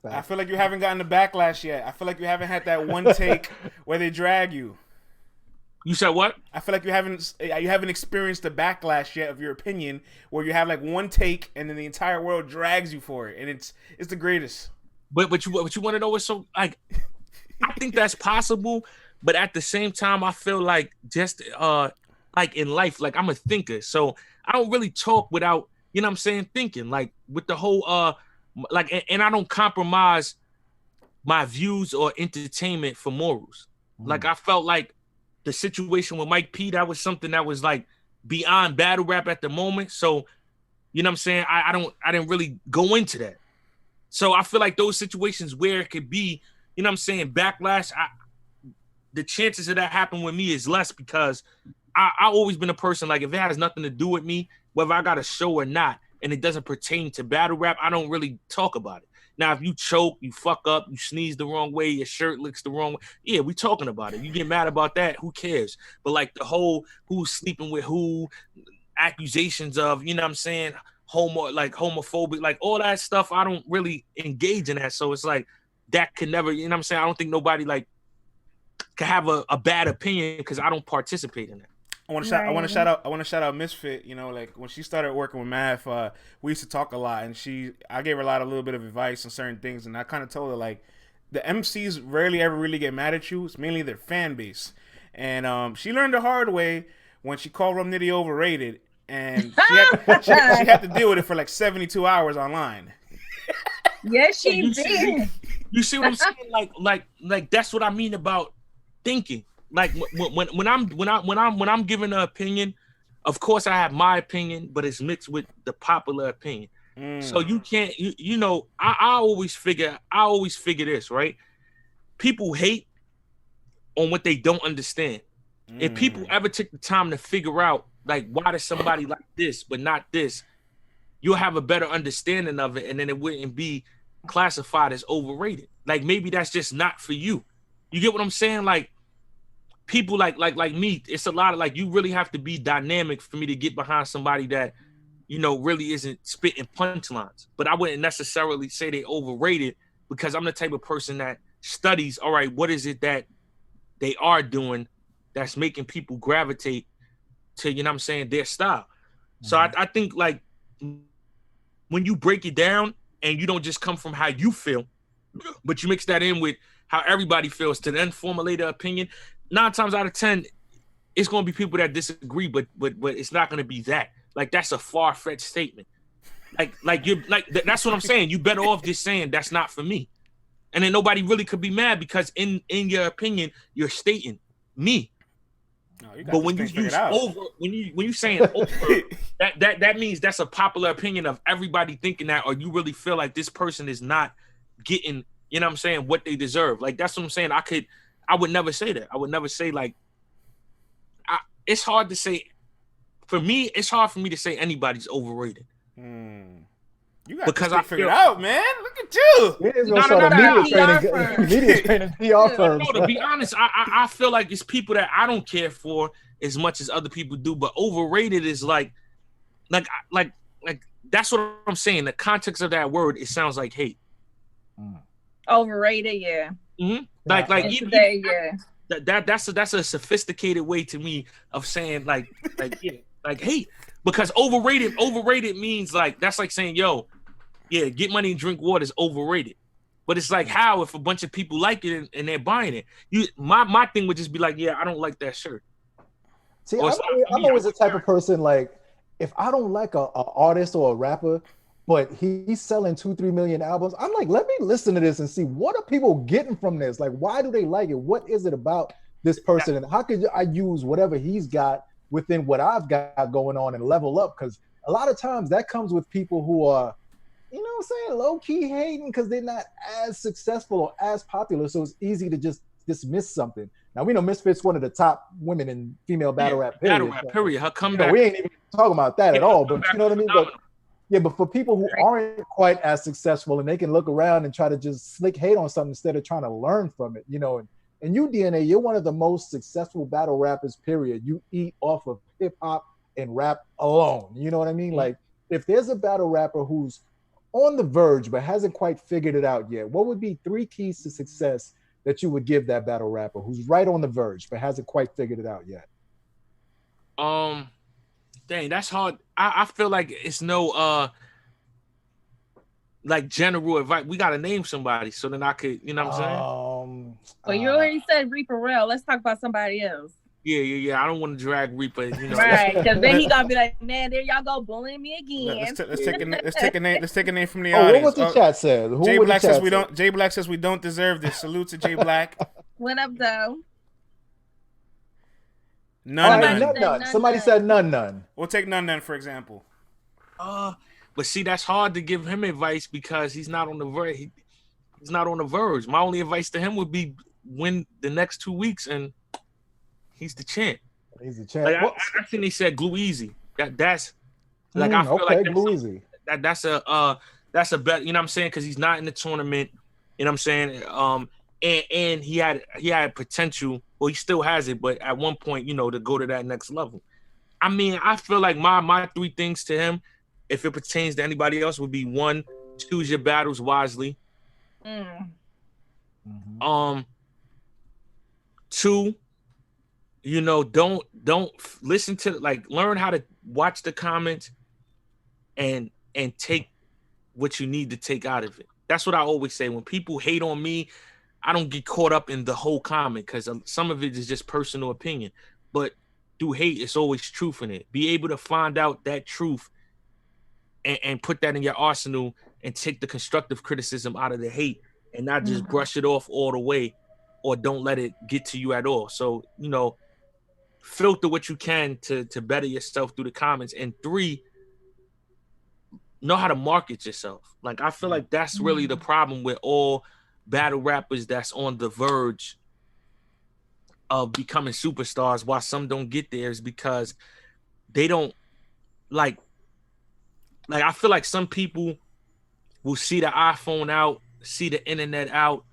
I feel like you haven't gotten the backlash yet. I feel like you haven't had that one take where they drag you. You said what? I feel like you haven't experienced the backlash yet of your opinion, where you have like one take and then the entire world drags you for it, and it's the greatest. But you want to know what's so like? I think that's possible, but at the same time, I feel like just like in life, like I'm a thinker, so I don't really talk without, you know what I'm saying, thinking. Like with the whole like, and I don't compromise my views or entertainment for morals. Like I felt like the situation with Mike P, that was something that was like beyond battle rap at the moment. So, you know what I'm saying, I didn't really go into that. So I feel like those situations where it could be, you know what I'm saying, backlash, the chances of that happening with me is less because I've always been a person, like if it has nothing to do with me, whether I got a show or not, and it doesn't pertain to battle rap, I don't really talk about it. Now, if you choke, you fuck up, you sneeze the wrong way, your shirt looks the wrong way, yeah, we talking about it. You get mad about that, who cares? But like the whole who's sleeping with who, accusations of, you know what I'm saying, homophobic, like all that stuff, I don't really engage in that. So it's like that could never, you know what I'm saying, I don't think nobody like can have a bad opinion because I don't participate in it. I want to shout out Misfit. You know, like when she started working with Math, we used to talk a lot, and I gave her a little bit of advice on certain things, and I kind of told her like the MCs rarely ever really get mad at you. It's mainly their fan base, and she learned the hard way when she called Rum Nitty overrated, and she had to deal with it for like 72 hours online. Yes, she did. You see what I'm saying? Like that's what I mean about thinking. Like when I'm giving an opinion, of course I have my opinion, but it's mixed with the popular opinion. So you can't, you know, I always figure this, right? People hate on what they don't understand. If people ever took the time to figure out, like, why does somebody like this but not this, you'll have a better understanding of it, and then it wouldn't be classified as overrated. Like maybe that's just not for you. You get what I'm saying? Like people like me, it's a lot of like, you really have to be dynamic for me to get behind somebody that, you know, really isn't spitting punchlines. But I wouldn't necessarily say they overrated, because I'm the type of person that studies, all right, what is it that they are doing that's making people gravitate to, you know what I'm saying, their style. So I think like when you break it down and you don't just come from how you feel, but you mix that in with how everybody feels to then formulate an opinion, 9 times out of 10, it's going to be people that disagree, but it's not going to be that. Like, that's a far-fetched statement. That's what I'm saying. You better off just saying that's not for me. And then nobody really could be mad, because in your opinion, you're stating me. No, you got but when you use over, when you saying over, that means that's a popular opinion of everybody thinking that, or you really feel like this person is not getting, you know what I'm saying, what they deserve. Like, that's what I'm saying. I would never say that. I would never say like, it's hard to say. For me, it's hard for me to say anybody's overrated. You got because I figured out, man. Look at you. It is media training, PR firms. No, to be honest, I feel like it's people that I don't care for as much as other people do. But overrated is like that's what I'm saying. The context of that word, it sounds like hate. Overrated, yeah. Mm-hmm. That's a sophisticated way to me of saying like hate, because overrated means like, that's like saying, yo, yeah, get money and drink water is overrated. But it's like, how if a bunch of people like it and they're buying it? My thing would just be like, yeah, I don't like that shirt. See, I'm always the type of person, like, if I don't like a artist or a rapper, but he's selling 2-3 million albums, I'm like, let me listen to this and see, what are people getting from this? Like, why do they like it? What is it about this person? And how could I use whatever he's got within what I've got going on and level up? Because a lot of times that comes with people who are, you know what I'm saying, low-key hating because they're not as successful or as popular. So it's easy to just dismiss something. Now, we know Misfit's one of the top women in female battle rap, period. Battle rap, period. Her comeback. We ain't even talking about that at all, but you know what I mean? But for people who aren't quite as successful, and they can look around and try to just slick hate on something instead of trying to learn from it, you know, and you, DNA, you're one of the most successful battle rappers, period. You eat off of hip hop and rap alone. You know what I mean? Like, if there's a battle rapper who's on the verge but hasn't quite figured it out yet, what would be 3 keys to success that you would give that battle rapper who's right on the verge but hasn't quite figured it out yet? Dang, that's hard. I feel like it's no like general advice. We gotta name somebody so then I could, you know what I'm saying? Well, you already said Reaper Rail. Let's talk about somebody else. Yeah. I don't want to drag Reaper, you know. Right, because then he gonna be like, man, there y'all go bullying me again. Let's take a name from the audience. What the chat said? Jay Black says we don't. Jay Black says we don't deserve this. Salute to Jay Black. What up, though? None. Somebody said none. We'll take none for example. But see, that's hard to give him advice because he's not on the verge. He's not on the verge. My only advice to him would be win the next 2 weeks, and he's the champ. He's the champ. Like, I think they said Glue Easy. That's like I feel like Glue Easy. That's a bet. You know what I'm saying? Because he's not in the tournament. You know what I'm saying? And he had potential. Well, he still has it, but at one point, you know, to go to that next level. I mean, I feel like my 3 things to him, if it pertains to anybody else, would be 1, choose your battles wisely. 2, you know, don't listen to, like, learn how to watch the comments and take what you need to take out of it. That's what I always say. When people hate on me, I don't get caught up in the whole comment because some of it is just personal opinion. But through hate, it's always truth in it. Be able to find out that truth and put that in your arsenal and take the constructive criticism out of the hate and not just brush it off all the way or don't let it get to you at all. So, you know, filter what you can to better yourself through the comments. And 3, know how to market yourself. Like, I feel like that's really the problem with all battle rappers that's on the verge of becoming superstars, why some don't get there, is because they don't like I feel like some people will see the iPhone out, see the internet out,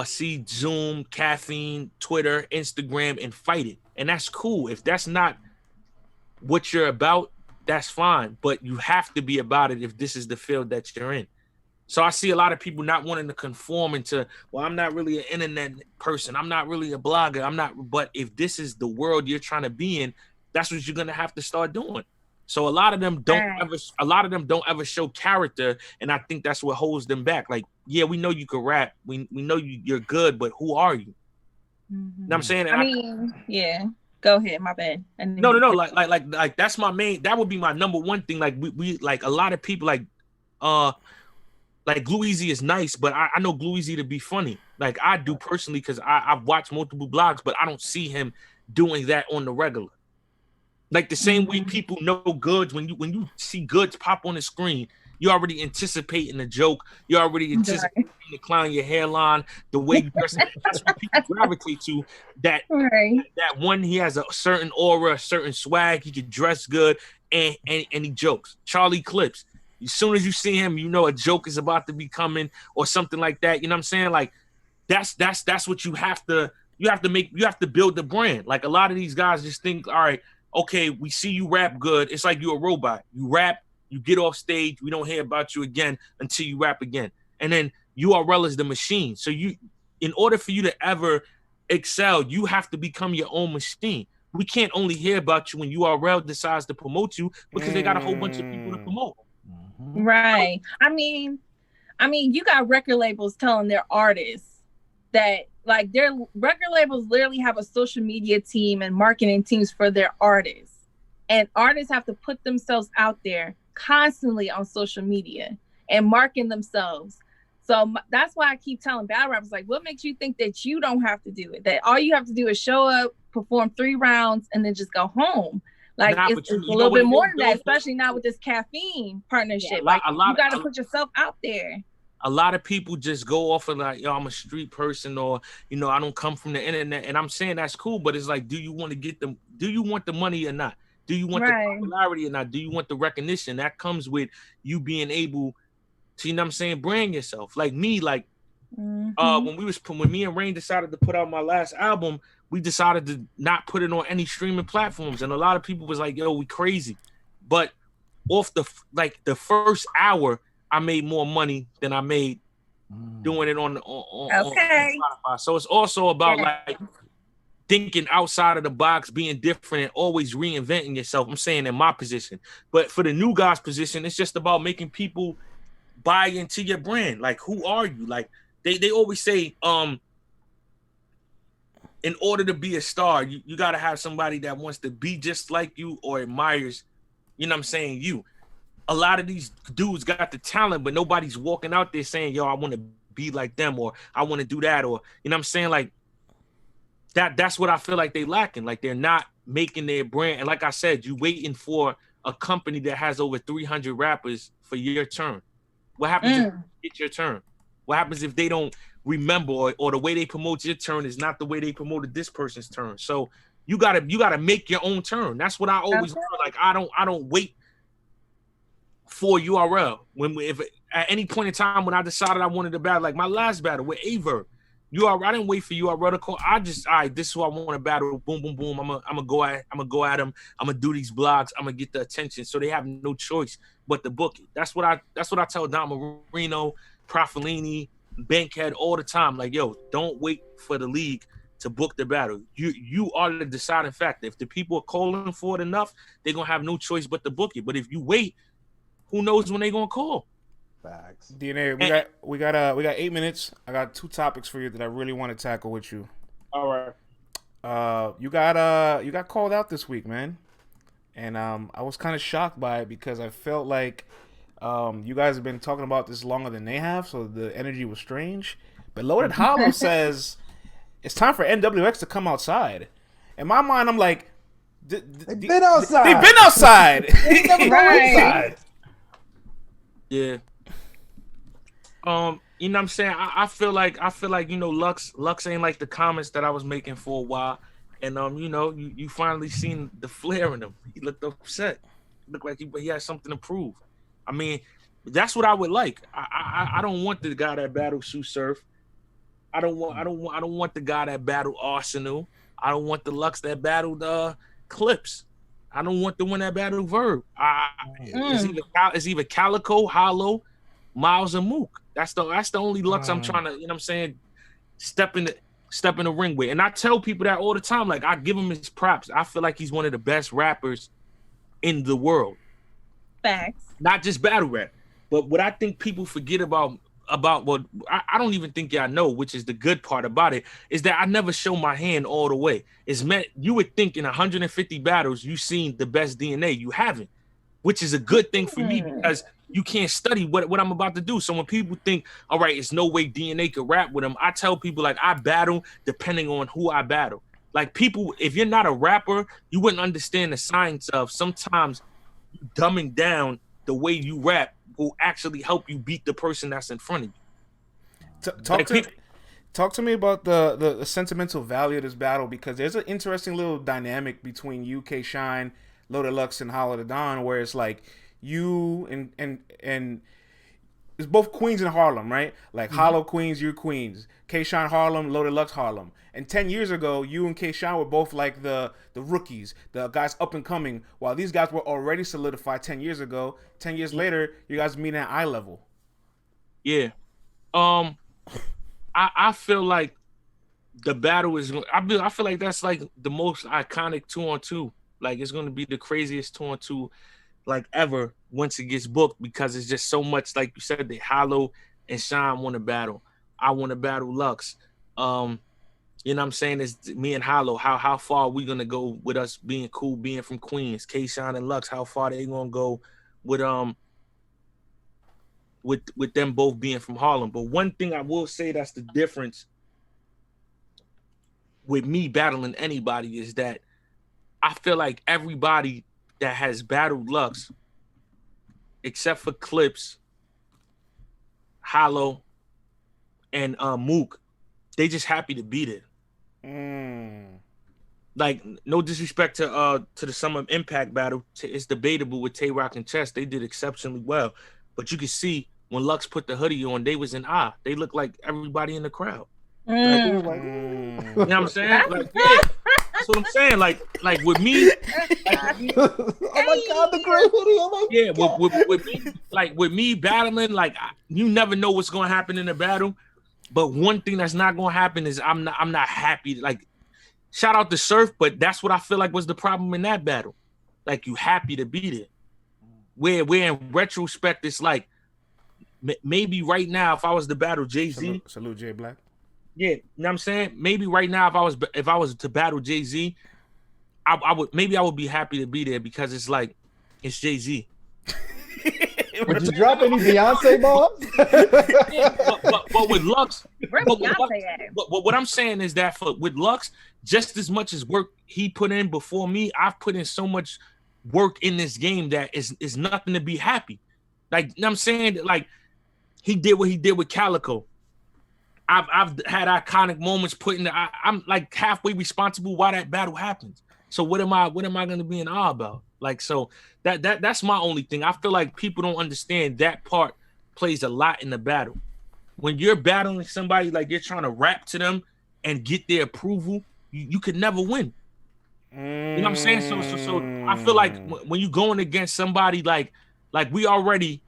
see Zoom, caffeine, Twitter, Instagram, and fight it. And that's cool. If that's not what you're about, that's fine. But you have to be about it if this is the field that you're in. So I see a lot of people not wanting to conform into, well, I'm not really an internet person. I'm not really a blogger. I'm not. But if this is the world you're trying to be in, that's what you're gonna have to start doing. So a lot of them don't ever show character, and I think that's what holds them back. Like, yeah, we know you can rap. We know you're good, but who are you? Mm-hmm. You know what I'm saying? I mean, yeah. Go ahead, my bad. No. Like that's my main. That would be my number one thing. Like we like a lot of people like Glue Easy is nice, but I know Glue Easy to be funny. Like I do personally, because I've watched multiple blogs, but I don't see him doing that on the regular. Like the same way people know Goods, when you see Goods pop on the screen, you're already anticipating the joke. You're already anticipating the clown in your hairline, the way you dress. That's what people gravitate to. That one, he has a certain aura, a certain swag. He can dress good, and he jokes. Charlie Clips. As soon as you see him, you know a joke is about to be coming or something like that. You know what I'm saying? Like that's what you have to make. You have to build the brand. Like a lot of these guys just think, all right, okay, we see you rap good. It's like you're a robot. You rap, you get off stage, we don't hear about you again until you rap again. And then URL is the machine. So in order for you to ever excel, you have to become your own machine. We can't only hear about you when URL decides to promote you, because they got a whole bunch of people to promote. Right. I mean, you got record labels telling their artists that, like, their record labels literally have a social media team and marketing teams for their artists. And artists have to put themselves out there constantly on social media and market themselves. So that's why I keep telling battle rappers, like, what makes you think that you don't have to do it? That all you have to do is show up, perform 3 rounds, and then just go home. Like, it's a little bit more than that, especially now with this caffeine partnership. Like, you got to put yourself out there. A lot of people just go off of like, yo, I'm a street person, or, you know, I don't come from the internet. And I'm saying that's cool, but it's like, do you want the money or not? Do you want the popularity or not? Do you want the recognition? That comes with you being able to, you know what I'm saying, brand yourself. Like me, like when me and Rain decided to put out my last album, we decided to not put it on any streaming platforms. And a lot of people was like, yo, we crazy. But off the first hour, I made more money than I made doing it on Spotify. So it's also about like thinking outside of the box, being different, and always reinventing yourself. I'm saying in my position. But for the new guys' position, it's just about making people buy into your brand. Like, who are you? Like they always say, in order to be a star, you got to have somebody that wants to be just like you or admires, you know what I'm saying, you. A lot of these dudes got the talent, but nobody's walking out there saying, yo, I want to be like them, or I want to do that, or, you know what I'm saying? Like, that's what I feel like they lacking. Like, they're not making their brand. And like I said, you waiting for a company that has over 300 rappers for your turn. What happens if you get your turn? What happens if they don't remember, or the way they promote your turn is not the way they promoted this person's turn? So you gotta make your own turn. That's what I always learn. Like, I don't wait for URL. If at any point in time when I decided I wanted to battle, like my last battle with Aver, I didn't wait for URL to call. I just, all right, this is who I want to battle. Boom, boom, boom. I'm gonna go at him. I'm gonna do these blogs. I'm gonna get the attention. So they have no choice but to book it. That's what I tell Don Marino, Profilini, Bankhead all the time. Like, yo, don't wait for the league to book the battle. You are the deciding factor. If the people are calling for it enough, they're gonna have no choice but to book it. But if you wait, who knows when they're gonna call? Facts. DNA, we got 8 minutes. I got 2 topics for you that I really want to tackle with you. All right. You got called out this week, man. And I was kind of shocked by it, because I felt like you guys have been talking about this longer than they have, so the energy was strange. But Loaded Hollow says it's time for NWX to come outside. In my mind, I'm like, they've been outside. They've been outside. They never go inside. Yeah. You know what I'm saying? I feel like, you know, Lux ain't like the comments that I was making for a while. And you know, you finally seen the flare in him. He looked upset. He looked like he had something to prove. I mean, that's what I would like. I don't want the guy that battled Sue Surf. I don't want the guy that battled Arsenal. I don't want the Lux that battled Clips. I don't want the one that battled Verb. It's either Calico, Hollow, Miles, and Mook. That's the only Lux I'm trying to, you know what I'm saying, step in the ring with. And I tell people that all the time. Like, I give him his props. I feel like he's one of the best rappers in the world. Facts. Not just battle rap. But what I think people forget about what I don't even think y'all know, which is the good part about it, is that I never show my hand all the way. It's meant you would think in 150 battles you've seen the best DNA. You haven't, which is a good thing for me because you can't study what I'm about to do. So when people think, all right, it's no way DNA could rap with him, I tell people, like, I battle depending on who I battle. Like, people, if you're not a rapper, you wouldn't understand the science of sometimes dumbing down the way you rap will actually help you beat the person that's in front of you. Talk to me about the sentimental value of this battle, because there's an interesting little dynamic between you, K Shine, Loaded Lux, and Hollow the Don, where it's like you and it's both Queens and Harlem, right? Like Hollow Queens, you're Queens. K Shine Harlem, Loaded Lux Harlem. And 10 years ago, you and K Shine were both like the rookies, the guys up and coming, while these guys were already solidified 10 years ago. 10 years later, you guys meet at eye level. Yeah. I feel like the battle is, I feel like that's like the most iconic 2-on-2. Like, it's going to be the craziest 2-on-2 like ever once it gets booked, because it's just so much, like you said, they Hollow and Shine want to battle. I want to battle Lux. You know what I'm saying? It's me and Hollow. How far are we gonna go with us being cool, being from Queens? K Shine and Lux, how far they gonna go with them both being from Harlem? But one thing I will say that's the difference with me battling anybody is that I feel like everybody that has battled Lux, except for Clips, Hollow, and Mook, they just happy to beat it. Like, no disrespect to the Summer Impact battle, it's debatable with Tay Rock and Chess. They did exceptionally well, but you can see when Lux put the hoodie on, they was in awe. They looked like everybody in the crowd. Like, you know what I'm saying? Like, yeah, that's what I'm saying. Like with me, oh my God, the great hoodie! Oh my God. With me, like with me battling, like, you never know what's gonna happen in the battle. But one thing that's not gonna happen is I'm not happy. Like, shout out to Surf, but that's what I feel like was the problem in that battle. Like, you happy to beat it. Where in retrospect, it's like maybe right now, if I was to battle Jay-Z, salute Jay Black. Yeah, you know what I'm saying? Maybe right now, if I was to battle Jay-Z, I would be happy to be there, because it's like, it's Jay-Z. Would you drop any Beyonce bombs? Yeah, but with Lux, but what I'm saying is that with Lux, just as much as work he put in before me, I've put in so much work in this game that is nothing to be happy. Like, you know what I'm saying? Like, he did what he did with Calico. I've had iconic moments I'm like halfway responsible why that battle happens. So what am I going to be in awe about? Like, so that's my only thing. I feel like people don't understand that part plays a lot in the battle. When you're battling somebody, like, you're trying to rap to them and get their approval, you could never win. You know what I'm saying? So I feel like when you're going against somebody like we already,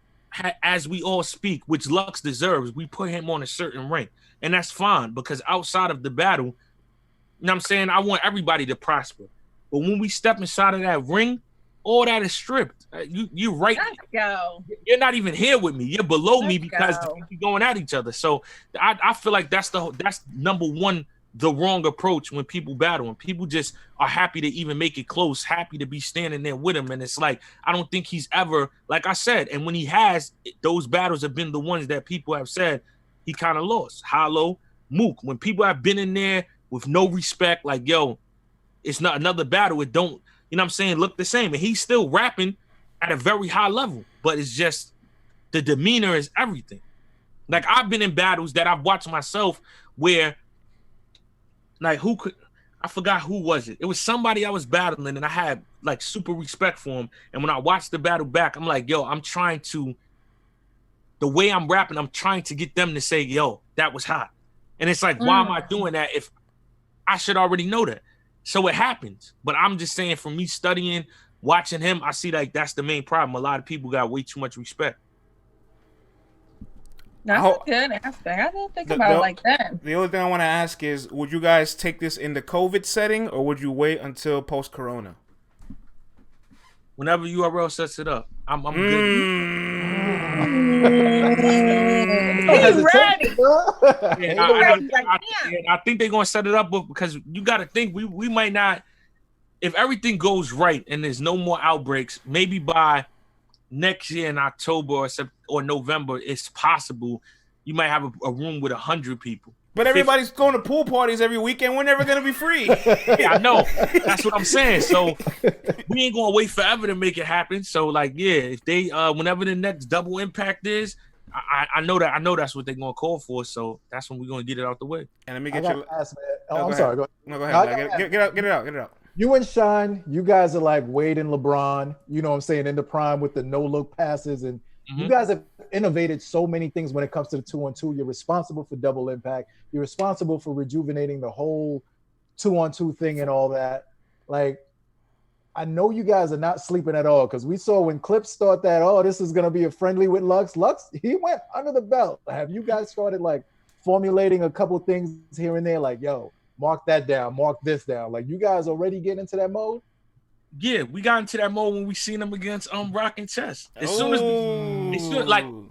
as we all speak, which Lux deserves, we put him on a certain rank. And that's fine, because outside of the battle, you know what I'm saying, I want everybody to prosper. But when we step inside of that ring, all that is stripped. You're right. Let's go. You're not even here with me. You're below me because we're going at each other. So I feel like that's number one, the wrong approach when people battle. And people just are happy to even make it close, happy to be standing there with him. And it's like, I don't think he's ever, like I said, and when he has, those battles have been the ones that people have said he kind of lost. Hollow, Mook, when people have been in there with no respect, like, yo, it's not another battle. It don't, you know what I'm saying, look the same. And he's still rapping at a very high level, but it's just the demeanor is everything. Like, I've been in battles that I've watched myself where, like, I forgot who was it. It was somebody I was battling and I had like super respect for him. And when I watched the battle back, I'm like, yo, the way I'm rapping, I'm trying to get them to say, yo, that was hot. And it's like, why am I doing that if I should already know that? So it happens. But I'm just saying, for me studying, watching him, I see like that's the main problem. A lot of people got way too much respect. That's a good aspect. I didn't think about it like that. The only thing I want to ask is, would you guys take this in the COVID setting, or would you wait until post-corona? Whenever URL sets it up, I'm good. He's ready. I think they're gonna set it up, because you got to think we might not. If everything goes right and there's no more outbreaks, maybe by next year in October or November, it's possible you might have a room with 100 people. But everybody's going to pool parties every weekend. We're never going to be free. Yeah, I know. That's what I'm saying. So we ain't going to wait forever to make it happen. So, like, yeah, if they, whenever the next double impact is, I know that's what they're going to call for. So that's when we're going to get it out the way. And let me get you. I'm sorry. Go ahead. No, go ahead. Get it out. You and Sean, you guys are like Wade and LeBron, you know what I'm saying, in the prime with the no-look passes. And you guys have innovated so many things when it comes to the 2-on-2. You're responsible for double impact. You're responsible for rejuvenating the whole 2-on-2 thing and all that. Like, I know you guys are not sleeping at all, because we saw when Clips thought that, this is going to be a friendly with Lux. Lux, he went under the belt. Have you guys started, like, formulating a couple things here and there, like, yo, mark that down, mark this down? Like, you guys already get into that mode? Yeah, we got into that mode when we seen them against Rock and Chess. As soon as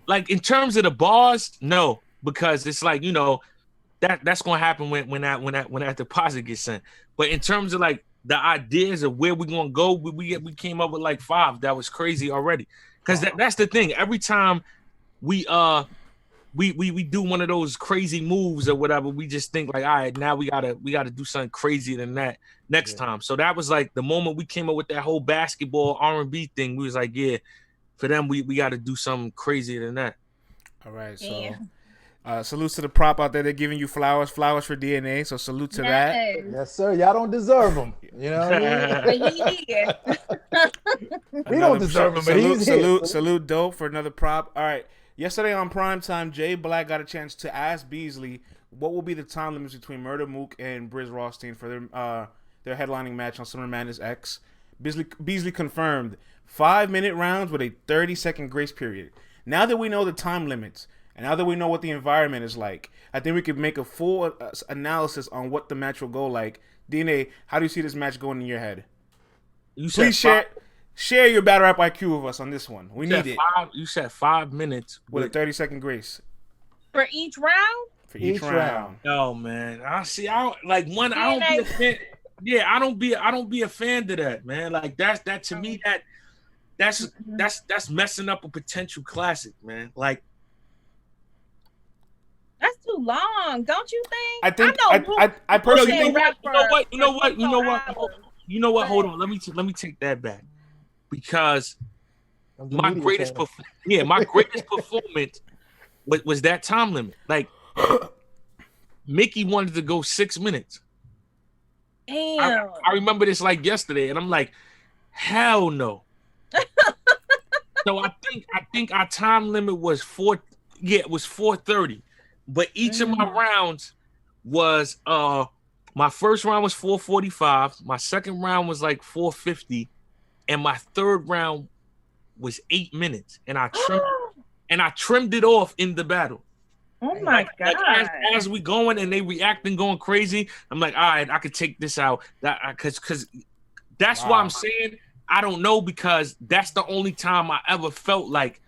like in terms of the bars, no, because it's like, you know, that's gonna happen when that deposit gets sent. But in terms of like the ideas of where we're gonna go, we came up with like 5. That was crazy already. Because that's the thing. Every time we do one of those crazy moves or whatever, we just think like, all right, now we gotta do something crazier than that next time. So that was like the moment we came up with that whole basketball R&B thing. We was like, yeah, for them we gotta do something crazier than that. All right, so salutes to the prop out there. They're giving you flowers for DNA. So salute to that. Yes, sir. Y'all don't deserve them. You know what I mean? We don't deserve them, but he's here. Salute Dope for another prop. All right. Yesterday on Primetime, Jay Black got a chance to ask Beasley what will be the time limits between Murder Mook and Briz Rothstein for their headlining match on Summer Madness X. Beasley confirmed 5-minute rounds with a 30-second grace period. Now that we know the time limits, and now that we know what the environment is like, I think we could make a full analysis on what the match will go like. DNA, how do you see this match going in your head? Please share your battle rap IQ with us on this one. We need it. You said 5 minutes with a 30-second grace for each round. For each round. Oh man, I don't be a fan. Yeah, I don't be a fan of that, man. Like that to me that's messing up a potential classic, man. Like that's too long, don't you think? I think I personally think. You know what? Hold on. Let me take that back, because my greatest performance was that time limit. Like Mickey wanted to go 6 minutes. Damn. I remember this like yesterday, and I'm like, hell no. So I think our time limit was 4:30, but each of my rounds was my first round was 4:45, my second round was like 4:50, and my third round was 8 minutes, and I trimmed it off in the battle. Oh my god! Like as we going and they reacting, going crazy, I'm like, all right, I could take this out. Because that's why I'm saying I don't know, because that's the only time I ever felt like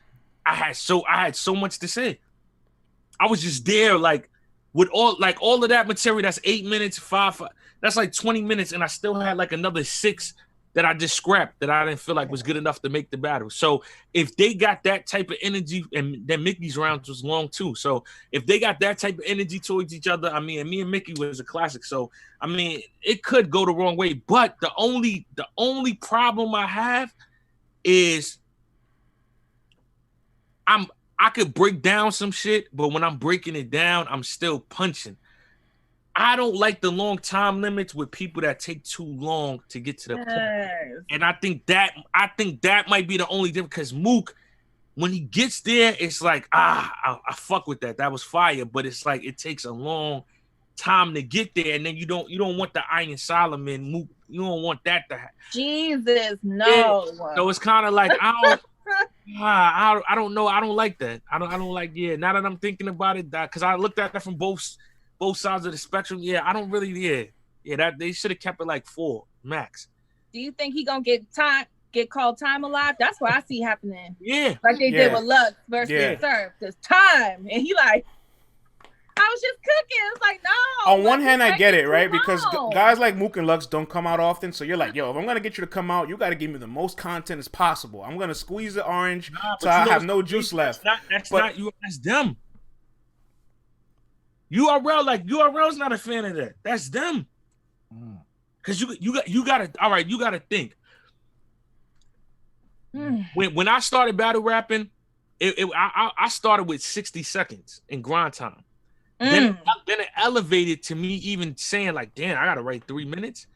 I had so much to say. I was just there, like with all of that material. That's 8 minutes, five. That's like 20 minutes, and I still had like another 6 that I just scrapped that I didn't feel like was good enough to make the battle. So if they got that type of energy, and then Mickey's rounds was long too. So if they got that type of energy towards each other, I mean, and me and Mickey was a classic. So I mean, it could go the wrong way. But the only problem I have is I could break down some shit, but when I'm breaking it down, I'm still punching. I don't like the long time limits with people that take too long to get to the point. And I think that might be the only difference, because Mook, when he gets there, it's like, I fuck with that. That was fire. But it's like it takes a long time to get there, and then you don't want the Iron Solomon move. You don't want that to happen. Jesus, no. Yeah. So it's kind of like I don't know. I don't like that. I don't like. Yeah. Now that I'm thinking about it, because I looked at that from both sides of the spectrum. Yeah, I don't really. Yeah. That they should have kept it like 4 max. Do you think he gonna get called time alive? That's what I see happening. Yeah. Like they did with Lux versus Surf. There's time, and he like, I was just cooking. It's like, no. On one hand, I get it, right? Because guys like Mook and Lux don't come out often. So you're like, yo, if I'm going to get you to come out, you got to give me the most content as possible. I'm going to squeeze the orange so I have no juice left. That's not you. That's them. URL's not a fan of that. That's them. Because you got to, all right, you got to think. When I started battle rapping, I started with 60 seconds in grind time. Then it elevated to me even saying like, damn, I gotta write 3 minutes.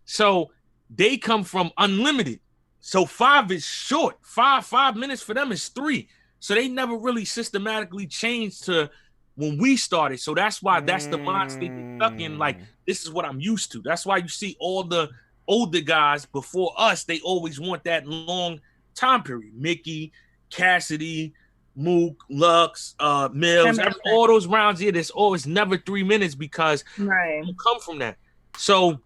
So they come from unlimited. So 5 is short. 5 minutes for them is 3. So they never really systematically changed to when we started. So that's why that's the mindset they get stuck in. Like, this is what I'm used to. That's why you see all the older guys before us, they always want that long time period. Mickey, Cassidy, Mook, Lux, Mills, all those rounds here, there's always never 3 minutes because you come from that. So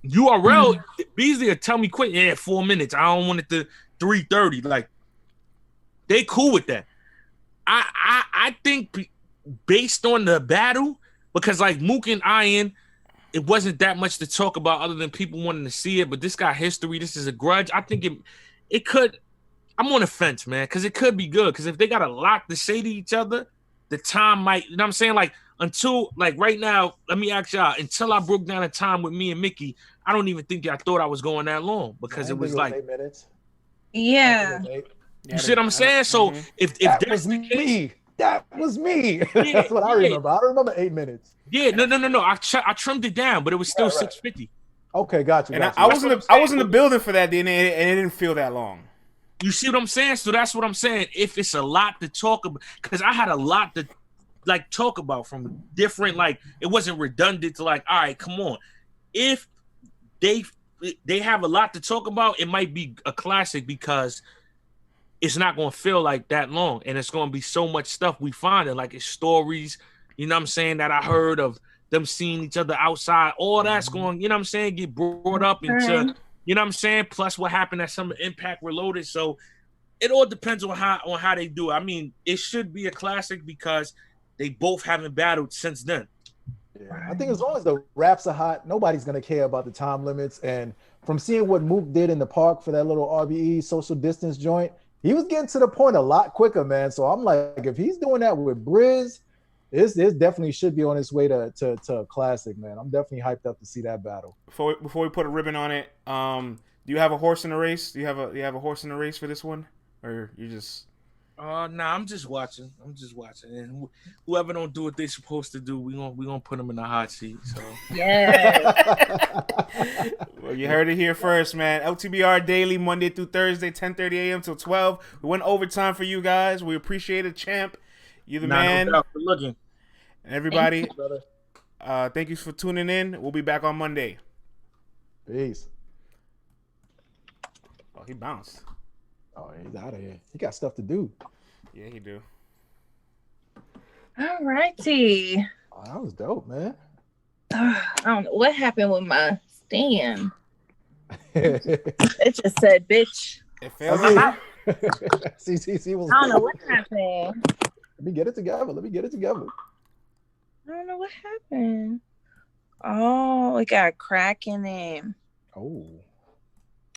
URL, Beasley will tell me quick, 4 minutes. I don't want it to 3:30. Like, they cool with that. I think based on the battle, because like Mook and Iron, it wasn't that much to talk about other than people wanting to see it, but this got history. This is a grudge. I think it could. I'm on the fence, man, because it could be good. Because if they got a lot to say to each other, the time might, you know what I'm saying? Like, until, like, right now, let me ask y'all, until I broke down a time with me and Mickey, I don't even think I thought I was going that long because it was like 8 minutes. Yeah. You see what I'm saying? So if that was me. That was me. That's what I remember. I don't remember 8 minutes. Yeah, no. I trimmed it down, but it was still 650. Okay, gotcha. And I was in the building for that day, and it didn't feel that long. You see what I'm saying? So that's what I'm saying. If it's a lot to talk about, because I had a lot to like talk about from different, like, it wasn't redundant to like, all right, come on. If they have a lot to talk about, it might be a classic because it's not going to feel like that long, and it's going to be so much stuff we find, and like it's stories, you know what I'm saying, that I heard of them seeing each other outside. All that's going, you know what I'm saying, get brought up into. You know what I'm saying? Plus what happened at Summer Impact Reloaded. So it all depends on how they do it. I mean, it should be a classic because they both haven't battled since then. Yeah, I think as long as the raps are hot, nobody's gonna care about the time limits. And from seeing what Mook did in the park for that little RBE social distance joint, he was getting to the point a lot quicker, man. So I'm like, if he's doing that with Briz, this definitely should be on its way to a classic, man. I'm definitely hyped up to see that battle. Before we put a ribbon on it, do you have a horse in the race? Do you have a horse in the race for this one, or you just? Nah, I'm just watching. And whoever don't do what they're supposed to do, we gonna put them in the hot seat. So yeah. Well, you heard it here first, man. LTBR Daily, Monday through Thursday, 10:30 a.m. till 12. We went overtime for you guys. We appreciate it, champ. You're the man. No doubt. Good looking. And everybody, thank you for tuning in. We'll be back on Monday. Peace. Oh, he bounced. Oh, he's out of here. He got stuff to do. Yeah, he do. All righty. Oh, that was dope, man. I don't know what happened with my stand. It just said, bitch. It failed. CCC was. I don't know what happened. Let me get it together. I don't know what happened. Oh, it got a crack in it. Oh.